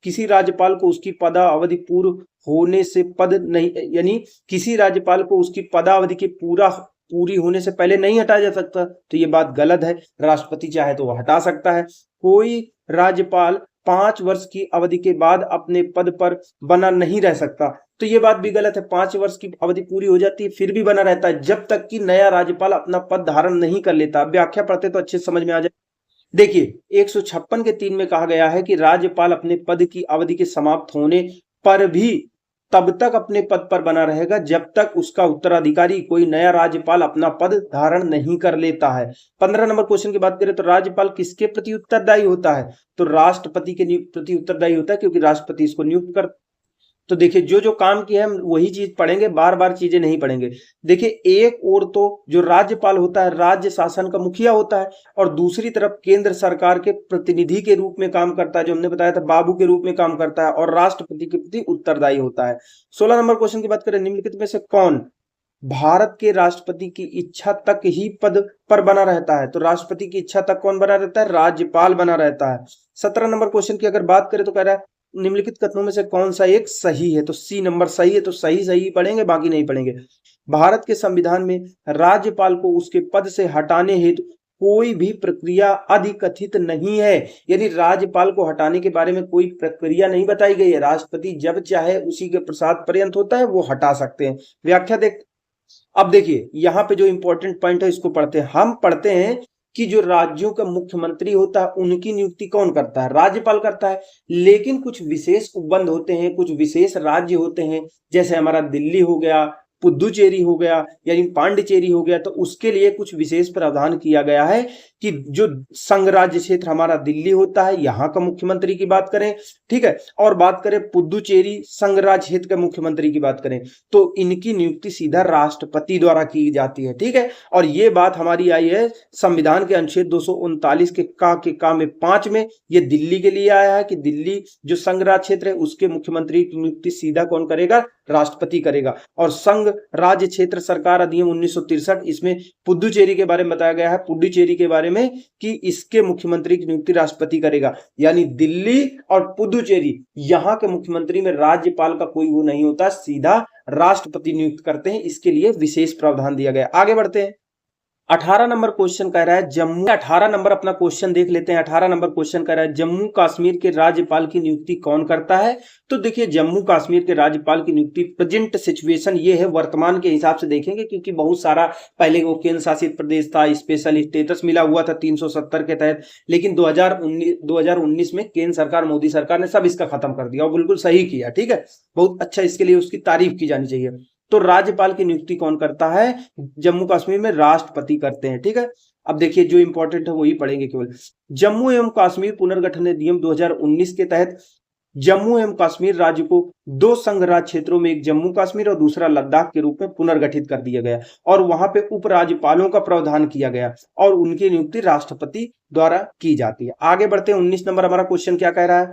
किसी राज्यपाल को उसकी पदावधि पूर्व होने से पद नहीं, यानी किसी राज्यपाल को उसकी पदावधि के पूरी होने से पहले नहीं हटाया जा सकता, तो ये बात गलत है। राष्ट्रपति चाहे तो वह हटा सकता है। कोई राज्यपाल 5 वर्ष की अवधि के बाद अपने पद पर बना नहीं रह सकता, तो ये बात भी गलत है। 5 वर्ष की अवधि पूरी हो जाती है फिर भी बना रहता है, जब तक कि नया राज्यपाल अपना पद धारण नहीं कर लेता। व्याख्या पढ़ते तो अच्छे समझ में आ जाए। देखिए 156 के 3 में कहा गया है कि राज्यपाल अपने पद की अवधि के समाप्त होने पर भी तब तक अपने पद पर बना रहेगा जब तक उसका उत्तराधिकारी कोई नया राज्यपाल अपना पद धारण नहीं कर लेता है। 15 नंबर क्वेश्चन की बात करें तो राज्यपाल किसके प्रति उत्तरदायी होता है? तो राष्ट्रपति के प्रति उत्तरदायी होता है, क्योंकि राष्ट्रपति इसको नियुक्त कर। तो देखिए जो जो काम किया है हम वही चीज पढ़ेंगे, बार बार चीजें नहीं पढ़ेंगे। देखिए एक और तो जो राज्यपाल होता है राज्य शासन का मुखिया होता है, और दूसरी तरफ केंद्र सरकार के प्रतिनिधि के रूप में काम करता है, जो हमने बताया था बाबू के रूप में काम करता है, और राष्ट्रपति के प्रति उत्तरदायी होता है। 16 नंबर क्वेश्चन की बात करें, निम्नलिखित में से कौन भारत के राष्ट्रपति की इच्छा तक ही पद पर बना रहता है? तो राष्ट्रपति की इच्छा तक कौन बना रहता है? राज्यपाल बना रहता है। 17 नंबर क्वेश्चन की अगर बात करें तो कह रहा है निम्नलिखित कथनों में से कौन सा एक सही है? तो सी नंबर सही है, तो सही पढ़ेंगे, बाकी नहीं पढ़ेंगे। भारत के संविधान में राज्यपाल को उसके पद से हटाने हेतु कोई भी प्रक्रिया अधिकथित नहीं है, यानी राज्यपाल को हटाने के बारे में कोई प्रक्रिया नहीं बताई गई है। राष्ट्रपति जब चाहे उसी के प्रसाद पर्यंत होता है, वो हटा सकते हैं। व्याख्या देख, अब देखिए यहाँ पे जो इंपॉर्टेंट पॉइंट है इसको पढ़ते हैं। हम पढ़ते हैं कि जो राज्यों का मुख्यमंत्री होता है उनकी नियुक्ति कौन करता है? राज्यपाल करता है। लेकिन कुछ विशेष उपबंध होते हैं, कुछ विशेष राज्य होते हैं, जैसे हमारा दिल्ली हो गया, पुदुचेरी हो गया, यानी पांडिचेरी हो गया, तो उसके लिए कुछ विशेष प्रावधान किया गया है कि जो संघ राज्य क्षेत्र हमारा दिल्ली होता है, यहाँ का मुख्यमंत्री की बात करें, ठीक है, और बात करें पुदुचेरी संघ राज्य क्षेत्र के मुख्यमंत्री की बात करें, तो इनकी नियुक्ति सीधा राष्ट्रपति द्वारा की जाती है। ठीक है, और ये बात हमारी आई है संविधान के अनुच्छेद 239 के का में 5 में, ये दिल्ली के लिए आया है कि दिल्ली जो संघ राज्य क्षेत्र है उसके मुख्यमंत्री की नियुक्ति सीधा कौन करेगा? राष्ट्रपति करेगा। और संघ राज्य क्षेत्र सरकार अधिनियम 1963, इसमें पुदुचेरी के बारे में बताया गया है, पुडुचेरी के बारे में, कि इसके मुख्यमंत्री की नियुक्ति राष्ट्रपति करेगा। यानी दिल्ली और पुदुचेरी यहाँ के मुख्यमंत्री में राज्यपाल का कोई वो नहीं होता, सीधा राष्ट्रपति नियुक्त करते हैं। इसके लिए विशेष प्रावधान दिया गया। आगे बढ़ते हैं। 18 नंबर क्वेश्चन कह रहा है जम्मू, 18 नंबर अपना क्वेश्चन देख लेते हैं। 18 नंबर क्वेश्चन कह रहा है जम्मू कश्मीर के राज्यपाल की नियुक्ति कौन करता है? तो देखिए जम्मू कश्मीर के राज्यपाल की नियुक्ति प्रेजेंट सिचुएशन ये है, वर्तमान के हिसाब से देखेंगे, क्योंकि बहुत सारा पहले वो केंद्र शासित प्रदेश था, स्पेशल स्टेटस मिला हुआ था 370 के तहत, लेकिन 2019 में केंद्र सरकार, मोदी सरकार ने सब इसका खत्म कर दिया और बिल्कुल सही किया। ठीक है, बहुत अच्छा, इसके लिए उसकी तारीफ की जानी चाहिए। तो राज्यपाल की नियुक्ति कौन करता है? जम्मू कश्मीर में राष्ट्रपति करते हैं। ठीक है, अब देखिए जो इंपॉर्टेंट है वही पढ़ेंगे केवल। जम्मू एवं कश्मीर पुनर्गठन अधिनियम 2019 के तहत जम्मू एवं कश्मीर राज्य को 2 संघ राज्य क्षेत्रों में, एक जम्मू कश्मीर और दूसरा लद्दाख के रूप में पुनर्गठित कर दिया गया, और वहां पे उपराज्यपालों का प्रावधान किया गया और उनकी नियुक्ति राष्ट्रपति द्वारा की जाती है। आगे बढ़ते हैं। 19 नंबर हमारा क्वेश्चन क्या कह रहा है?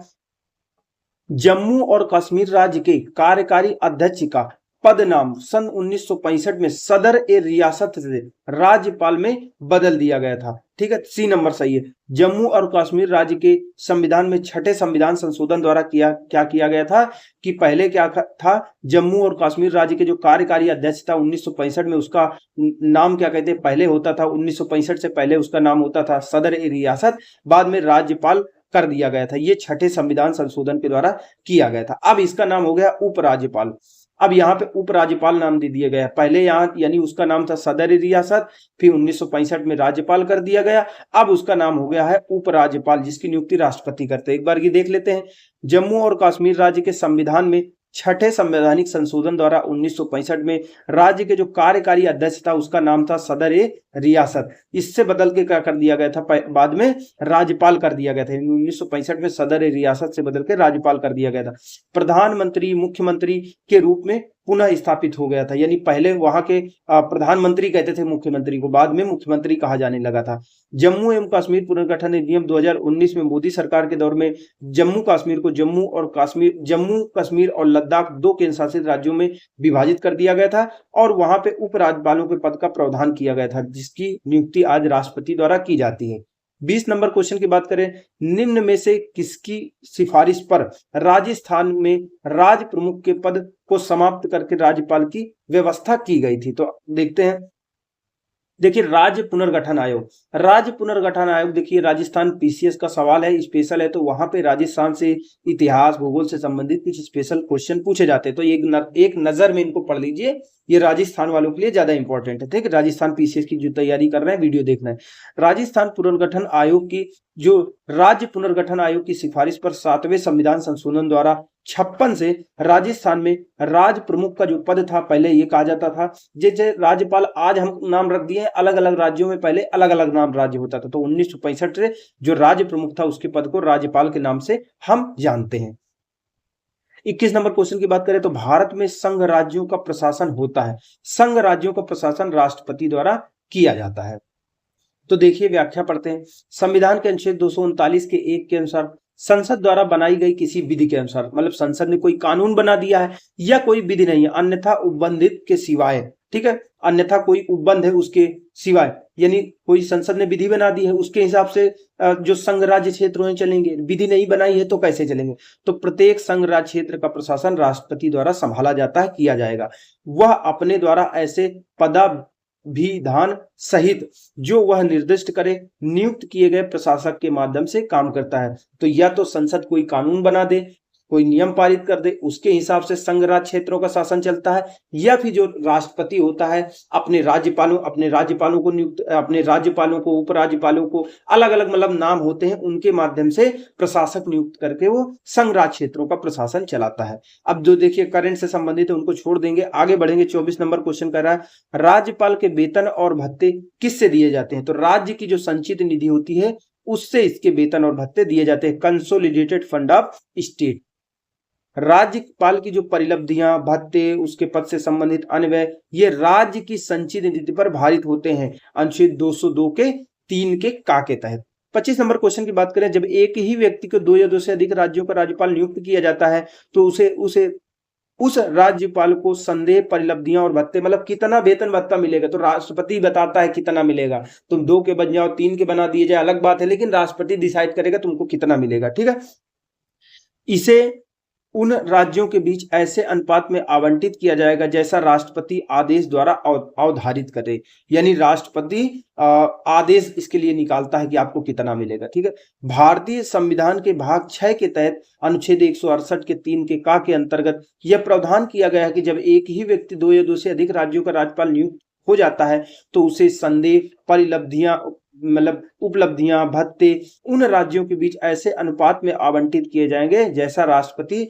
जम्मू और कश्मीर राज्य के कार्यकारी अध्यक्ष का पद नाम सन 1965 में सदर ए रियासत से राज्यपाल में बदल दिया गया था। ठीक है, सी नंबर सही है। जम्मू और कश्मीर राज्य के संविधान में 6ठे संविधान संशोधन द्वारा क्या किया गया था कि पहले क्या था, जम्मू और कश्मीर राज्य के जो कार्यकारी अध्यक्ष था 1965 में, उसका नाम क्या कहते हैं, पहले होता था 1965 से पहले उसका नाम होता था सदर ए रियासत, बाद में राज्यपाल कर दिया गया था। ये 6ठे संविधान संशोधन के द्वारा किया गया था। अब इसका नाम हो गया उपराज्यपाल। अब यहाँ पे उपराज्यपाल नाम दे दिया गया। पहले यहाँ यानी उसका नाम था सदर रियासत, फिर 1965 में राज्यपाल कर दिया गया, अब उसका नाम हो गया है उपराज्यपाल, जिसकी नियुक्ति राष्ट्रपति करते हैं। एक बार ये देख लेते हैं। जम्मू और कश्मीर राज्य के संविधान में छठे संवैधानिक संशोधन द्वारा 1965 में राज्य के जो कार्यकारी अध्यक्ष था उसका नाम था सदर ए रियासत। इससे बदल के क्या कर दिया गया था, बाद में राज्यपाल कर दिया गया था। 1965 में सदर ए रियासत से बदल के राज्यपाल कर दिया गया था। प्रधानमंत्री मुख्यमंत्री के रूप में पुनः स्थापित हो गया था, यानी पहले वहां के प्रधानमंत्री कहते थे मुख्यमंत्री को, बाद में मुख्यमंत्री कहा जाने लगा था। जम्मू एवं कश्मीर पुनर्गठन अधिनियम 2019 में मोदी सरकार के दौर में जम्मू कश्मीर को जम्मू कश्मीर और लद्दाख 2 केंद्र शासित राज्यों में विभाजित कर दिया गया था और वहां पे उपराज्यपालों के पद का प्रावधान किया गया था, जिसकी नियुक्ति आज राष्ट्रपति द्वारा की जाती है। 20 नंबर क्वेश्चन की बात करें, निम्न में से किसकी सिफारिश पर राजस्थान में राज्य प्रमुख के पद को समाप्त करके राज्यपाल की व्यवस्था की गई थी? तो देखते हैं। देखिए, राज्य पुनर्गठन आयोग देखिए राजस्थान पीसीएस का सवाल है, स्पेशल है, तो वहां पे राजस्थान से इतिहास भूगोल से संबंधित कुछ स्पेशल क्वेश्चन पूछे जाते हैं, तो एक नजर में इनको पढ़ लीजिए, ये राजस्थान वालों के लिए ज्यादा इंपॉर्टेंट है। ठीक है, राजस्थान पीसीएस की जो तैयारी कर रहे हैं वीडियो देखना है। राजस्थान पुनर्गठन आयोग की जो राज्य पुनर्गठन आयोग की सिफारिश पर 7वें संविधान संशोधन द्वारा 56 से राजस्थान में राज्य प्रमुख का जो पद था, पहले ये कहा जाता था जैसे राज्यपाल आज हम नाम रख दिए, अलग अलग राज्यों में पहले अलग अलग नाम राज्य होता था, तो 1965 से जो राज्य प्रमुख था उसके पद को राज्यपाल के नाम से हम जानते हैं। 21 नंबर क्वेश्चन की बात करें तो भारत में संघ राज्यों का प्रशासन होता है, संघ राज्यों का प्रशासन राष्ट्रपति द्वारा किया जाता है। तो देखिए व्याख्या पढ़ते हैं। संविधान के अनुच्छेद 239 के 1 के अनुसार संसद द्वारा बनाई गई किसी विधि के अनुसार, मतलब संसद ने कोई कानून बना दिया है या कोई विधि नहीं है, अन्यथा उपबंधित के सिवाय, ठीक है, अन्यथा कोई उपबंध है उसके सिवाय, यानी कोई संसद ने विधि बना दी है उसके हिसाब से जो संघ राज्य क्षेत्र में चलेंगे, विधि नहीं बनाई है तो कैसे चलेंगे? तो प्रत्येक संघ राज्य क्षेत्र का प्रशासन राष्ट्रपति द्वारा संभाला जाता है, किया जाएगा। वह अपने द्वारा ऐसे पदाभिधान सहित जो वह निर्दिष्ट करे नियुक्त किए गए प्रशासक के माध्यम से काम करता है। तो या तो संसद कोई कानून बना दे, कोई नियम पारित कर दे, उसके हिसाब से संघ राज्य क्षेत्रों का शासन चलता है, या फिर जो राष्ट्रपति होता है अपने राज्यपालों को नियुक्त, अपने राज्यपालों को, उपराज्यपालों को, अलग अलग मतलब नाम होते हैं, उनके माध्यम से प्रशासक नियुक्त करके वो संघ राज्य क्षेत्रों का प्रशासन चलाता है। अब जो देखिए करंट से संबंधित है उनको छोड़ देंगे, आगे बढ़ेंगे। 24 नंबर क्वेश्चन कर रहा है, राज्यपाल के वेतन और भत्ते किससे दिए जाते हैं? तो राज्य की जो संचित निधि होती है उससे इसके वेतन और भत्ते दिए जाते हैं, कंसोलिडेटेड फंड ऑफ स्टेट। राज्यपाल की जो परिलब्धियां, भत्ते, उसके पद से संबंधित अन्य व्यय, ये राज्य की संचित निधि पर भारित होते हैं अनुच्छेद 202 के 3 के का के तहत। 25 नंबर क्वेश्चन की बात करें, जब एक ही व्यक्ति को 2 या 2 से अधिक राज्यों का राज्यपाल नियुक्त किया जाता है तो उस राज्यपाल को संदेह परिलब्धियां और भत्ते, मतलब कितना वेतन भत्ता मिलेगा तो राष्ट्रपति बताता है कितना मिलेगा। तुम 2 के बन जाओ, 3 के बना दिए जाए अलग बात है, लेकिन राष्ट्रपति डिसाइड करेगा तुमको कितना मिलेगा। ठीक है, इसे उन राज्यों के बीच ऐसे अनुपात में आवंटित किया जाएगा जैसा राष्ट्रपति आदेश द्वारा अवधारित करे, यानी राष्ट्रपति आदेश इसके लिए निकालता है कि आपको कितना मिलेगा। ठीक है, भारतीय संविधान के भाग 6 के तहत अनुच्छेद 168 के 3 के का के अंतर्गत यह प्रावधान किया गया है कि जब एक ही व्यक्ति 2 या 2 से अधिक राज्यों का राज्यपाल नियुक्त हो जाता है तो उसे संदेह परिलब्धियां, मतलब उपलब्धियां, भत्ते उन राज्यों के बीच ऐसे अनुपात में आवंटित किए जाएंगे जैसा राष्ट्रपति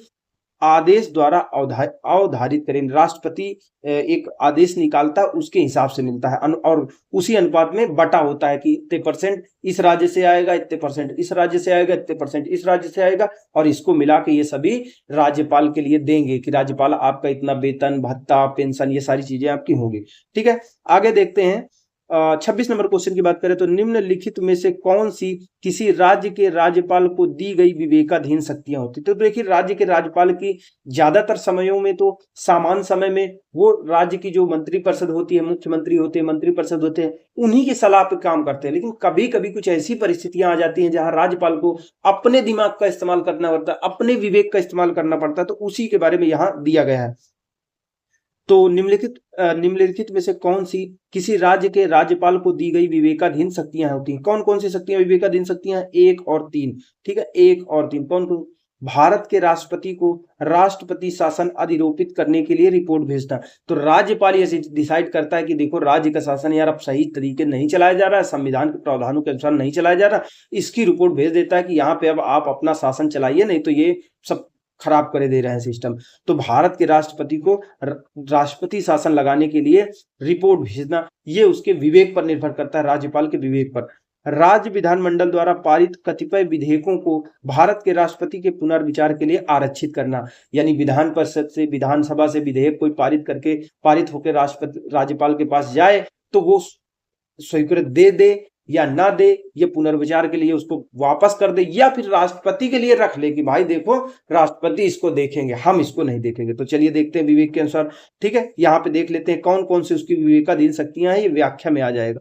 आदेश द्वारा अवधारित करें। राष्ट्रपति एक आदेश निकालता है उसके हिसाब से मिलता है और उसी अनुपात में बटा होता है कि इतने परसेंट इस राज्य से आएगा, इतने परसेंट इस राज्य से आएगा, इतने परसेंट इस राज्य से आएगा, और इसको मिला के ये सभी राज्यपाल के लिए देंगे कि राज्यपाल आपका इतना वेतन, भत्ता, पेंशन, ये सारी चीजें आपकी होंगी। ठीक है, आगे देखते हैं। 26 नंबर क्वेश्चन की बात करें तो निम्नलिखित में से कौन सी किसी राज्य के राज्यपाल को दी गई विवेकाधीन शक्तियां होती? तो देखिए राज्य के राज्यपाल की ज्यादातर समयों में तो सामान्य समय में वो राज्य की जो मंत्रिपरिषद होती है, मुख्यमंत्री होते हैं, मंत्रिपरिषद होते हैं, उन्हीं की सलाह पे काम करते हैं। लेकिन कभी कभी कुछ ऐसी परिस्थितियां आ जाती हैं जहां राज्यपाल को अपने दिमाग का इस्तेमाल करना पड़ता है, अपने विवेक का इस्तेमाल करना पड़ता है, तो उसी के बारे में यहाँ दिया गया है। तो निम्नलिखित में से कौन सी किसी राज्य के राज्यपाल को दी गई विवेकाधीन शक्तियां होती हैं? कौन कौन सी शक्तियां विवेकाधीन शक्तियां? 1 और 3। ठीक है, 1 और 3 कौन कौन? भारत के राष्ट्रपति को राष्ट्रपति शासन अधिरोपित करने के लिए रिपोर्ट भेजना। तो राज्यपाल ये डिसाइड करता है कि देखो राज्य का शासन यार अब सही तरीके नहीं चलाया जा रहा है, संविधान के प्रावधानों के अनुसार नहीं चलाया जा रहा, इसकी रिपोर्ट भेज देता है कि यहाँ पे अब आप अपना शासन चलाइए, नहीं तो ये सब खराब करे दे रहे हैं सिस्टम। तो भारत के राष्ट्रपति को राष्ट्रपति शासन लगाने के लिए रिपोर्ट भेजना, ये उसके विवेक पर निर्भर करता है, राज्यपाल के विवेक पर। राज्य विधानमंडल द्वारा पारित कतिपय विधेयकों को भारत के राष्ट्रपति के पुनर्विचार के लिए आरक्षित करना, यानी विधान परिषद से, विधानसभा से विधेयक कोई पारित होकर राज्यपाल के पास जाए तो वो स्वीकृति दे या ना दे, ये पुनर्विचार के लिए उसको वापस कर दे, या फिर राष्ट्रपति के लिए रख ले कि भाई देखो राष्ट्रपति इसको देखेंगे, हम इसको नहीं देखेंगे। तो चलिए देखते हैं विवेक के अनुसार। ठीक है, यहाँ पे देख लेते हैं कौन कौन सी उसकी विवेकाधीन शक्तियां हैं, ये व्याख्या में आ जाएगा।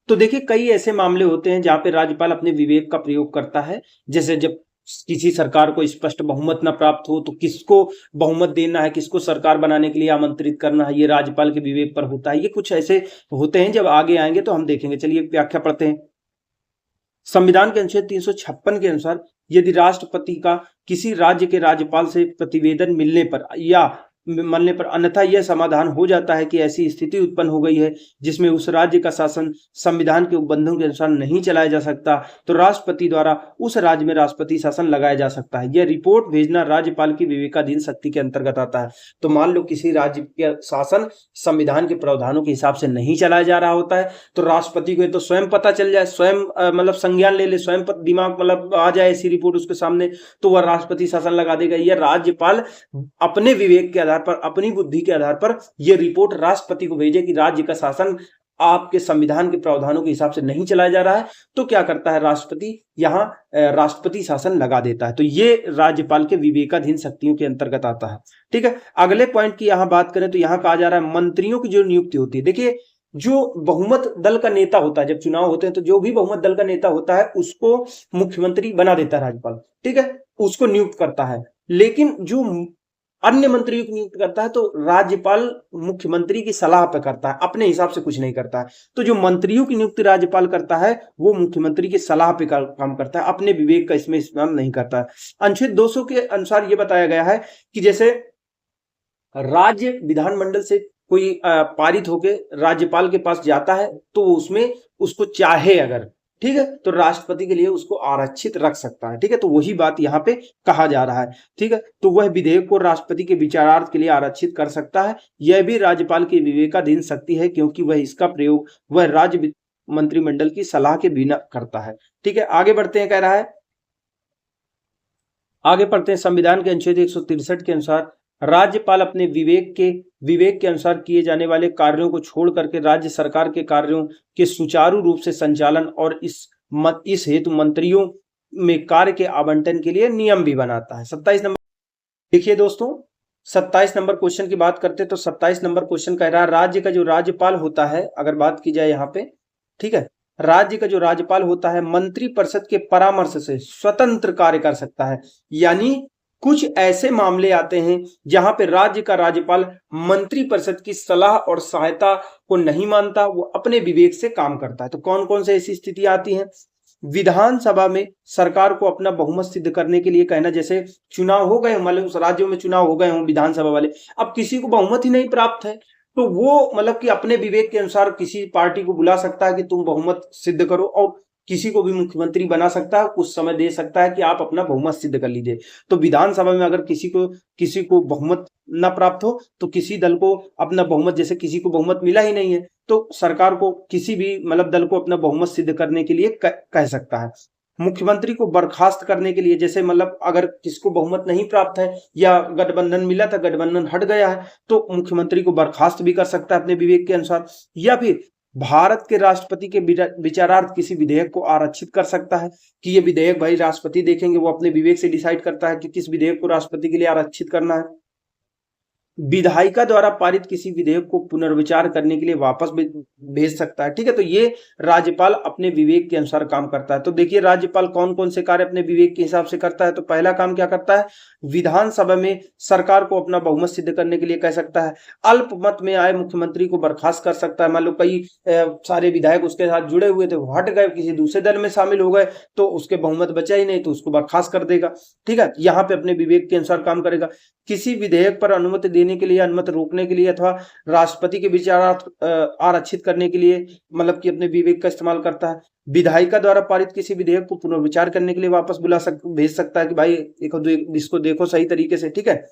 तो देखिए कई ऐसे मामले होते हैं जहां पे राज्यपाल अपने विवेक का प्रयोग करता है, जैसे जब किसी सरकार को स्पष्ट बहुमत न प्राप्त हो तो किसको बहुमत देना है, किसको सरकार बनाने के लिए आमंत्रित करना है, ये राज्यपाल के विवेक पर होता है। ये कुछ ऐसे होते हैं, जब आगे आएंगे तो हम देखेंगे। चलिए व्याख्या पढ़ते हैं। संविधान के अनुच्छेद 356 के अनुसार यदि राष्ट्रपति का किसी राज्य के राज्यपाल से प्रतिवेदन मिलने पर अन्यथा यह समाधान हो जाता है कि ऐसी स्थिति उत्पन्न हो गई है जिसमें उस राज्य का शासन संविधान के उपबंधों के अनुसार नहीं चलाया जा सकता, तो राष्ट्रपति द्वारा उस राज्य में राष्ट्रपति शासन लगाया जा सकता है। यह रिपोर्ट भेजना राज्यपाल की विवेकाधीन शक्ति के अंतर्गत आता है। तो मान लो किसी राज्य का शासन संविधान के प्रावधानों के हिसाब से नहीं चलाया जा रहा होता है, तो राष्ट्रपति को तो स्वयं पता चल जाए, स्वयं मतलब संज्ञान ले ले, स्वयं दिमाग मतलब आ जाए ऐसी रिपोर्ट उसके सामने, तो वह राष्ट्रपति शासन लगा देगा। यह राज्यपाल अपने विवेक के पर, अपनी बुद्धि के आधार पर यह रिपोर्ट राष्ट्रपति को भेजे कि राज्य का शासन आपके संविधान के प्रावधानों के हिसाब से नहीं चलाया जा रहा है, तो क्या करता है राष्ट्रपति, यहां राष्ट्रपति शासन लगा देता है। तो ये राज्यपाल के विवेकाधीन शक्तियों के अंतर्गत आता है। ठीक है, अगले पॉइंट की यहां बात करें तो यहां कहा जा रहा है मंत्रियों की जो नियुक्ति होती है। देखिए जो बहुमत दल का नेता होता है, जब चुनाव होते हैं तो जो भी बहुमत दल का नेता होता है उसको मुख्यमंत्री बना देता है राज्यपाल। ठीक है, उसको नियुक्त करता है। लेकिन जो अन्य मंत्रियों की नियुक्ति करता है तो राज्यपाल मुख्यमंत्री की सलाह पर करता है, अपने हिसाब से कुछ नहीं करता है। तो जो मंत्रियों की नियुक्ति राज्यपाल करता है वो मुख्यमंत्री की सलाह पे काम करता है, अपने विवेक का इसमें इस्तेमाल नहीं करता है। अनुच्छेद 200 के अनुसार ये बताया गया है कि जैसे राज्य विधानमंडल से कोई पारित होकर राज्यपाल के पास जाता है तो उसमें उसको चाहे अगर, ठीक है, तो राष्ट्रपति के लिए उसको आरक्षित रख सकता है। ठीक है, तो वही बात यहाँ पे कहा जा रहा है। ठीक है, तो वह विधेयक को राष्ट्रपति के विचारार्थ के लिए आरक्षित कर सकता है। यह भी राज्यपाल की विवेकाधीन शक्ति है क्योंकि वह इसका प्रयोग वह राज्य मंत्रिमंडल की सलाह के बिना करता है। ठीक है, आगे बढ़ते हैं। कह रहा है, आगे पढ़ते हैं। संविधान के अनुच्छेद 163 के अनुसार राज्यपाल अपने विवेक के अनुसार किए जाने वाले कार्यों को छोड़ करके राज्य सरकार के कार्यों के सुचारू रूप से संचालन और इस हेतु मंत्रियों में कार्य के आवंटन के लिए नियम भी बनाता है। 27 नंबर देखिए दोस्तों, 27 नंबर क्वेश्चन की बात करते हैं तो 27 नंबर क्वेश्चन कह रहा है राज्य का जो राज्यपाल होता है, अगर बात की जाए यहाँ पे, ठीक है, राज्य का जो राज्यपाल होता है मंत्री परिषद के परामर्श से स्वतंत्र कार्य कर सकता है। यानी कुछ ऐसे मामले आते हैं जहां पे राज्य का राज्यपाल मंत्री परिषद की सलाह और सहायता को नहीं मानता, वो अपने विवेक से काम करता है। तो कौन कौन से ऐसी स्थिति आती हैं? विधानसभा में सरकार को अपना बहुमत सिद्ध करने के लिए कहना, जैसे चुनाव हो गए, मतलब उस राज्यों में चुनाव हो गए हों विधानसभा वाले, अब किसी को बहुमत ही नहीं प्राप्त है, तो वो मतलब कि अपने विवेक के अनुसार किसी पार्टी को बुला सकता है कि तुम बहुमत सिद्ध करो, और किसी को भी मुख्यमंत्री बना सकता है, कुछ समय दे सकता है कि आप अपना बहुमत सिद्ध कर लीजिए। तो विधानसभा में अगर किसी को बहुमत न प्राप्त हो तो किसी दल को अपना बहुमत, जैसे किसी को बहुमत मिला ही नहीं है तो सरकार को किसी भी मतलब दल को अपना बहुमत सिद्ध करने के लिए कह सकता है। मुख्यमंत्री को बर्खास्त करने के लिए, जैसे मतलब अगर किसको बहुमत नहीं प्राप्त है या गठबंधन मिला था, गठबंधन हट गया है, तो मुख्यमंत्री को बर्खास्त भी कर सकता है अपने विवेक के अनुसार। या फिर भारत के राष्ट्रपति के विचारार्थ किसी विधेयक को आरक्षित कर सकता है कि ये विधेयक भाई राष्ट्रपति देखेंगे, वो अपने विवेक से डिसाइड करता है कि किस विधेयक को राष्ट्रपति के लिए आरक्षित करना है। विधायिका द्वारा पारित किसी विधेयक को पुनर्विचार करने के लिए वापस भेज सकता है। ठीक है, तो ये राज्यपाल अपने विवेक के अनुसार काम करता है। तो देखिए राज्यपाल कौन कौन से कार्य अपने विवेक के हिसाब से करता है। तो पहला काम क्या करता है, विधानसभा में सरकार को अपना बहुमत सिद्ध करने के लिए कह सकता है। अल्पमत में आए मुख्यमंत्री को बर्खास्त कर सकता है। मान लो कई सारे विधायक उसके साथ जुड़े हुए थे, वो हट गए, किसी दूसरे दल में शामिल हो गए, तो उसके बहुमत बचा ही नहीं, तो उसको बर्खास्त कर देगा। ठीक है, यहाँ पे अपने विवेक के अनुसार काम करेगा। किसी विधेयक पर अनुमति देने के लिए, अनुमति रोकने के लिए अथवा राष्ट्रपति के विचारार्थ आरक्षित करने के लिए मतलब कि अपने विवेक का इस्तेमाल करता है। विधायिका द्वारा पारित किसी विधेयक को पुनर्विचार करने के लिए वापस भेज सकता है कि भाई इसको देखो सही तरीके से। ठीक है,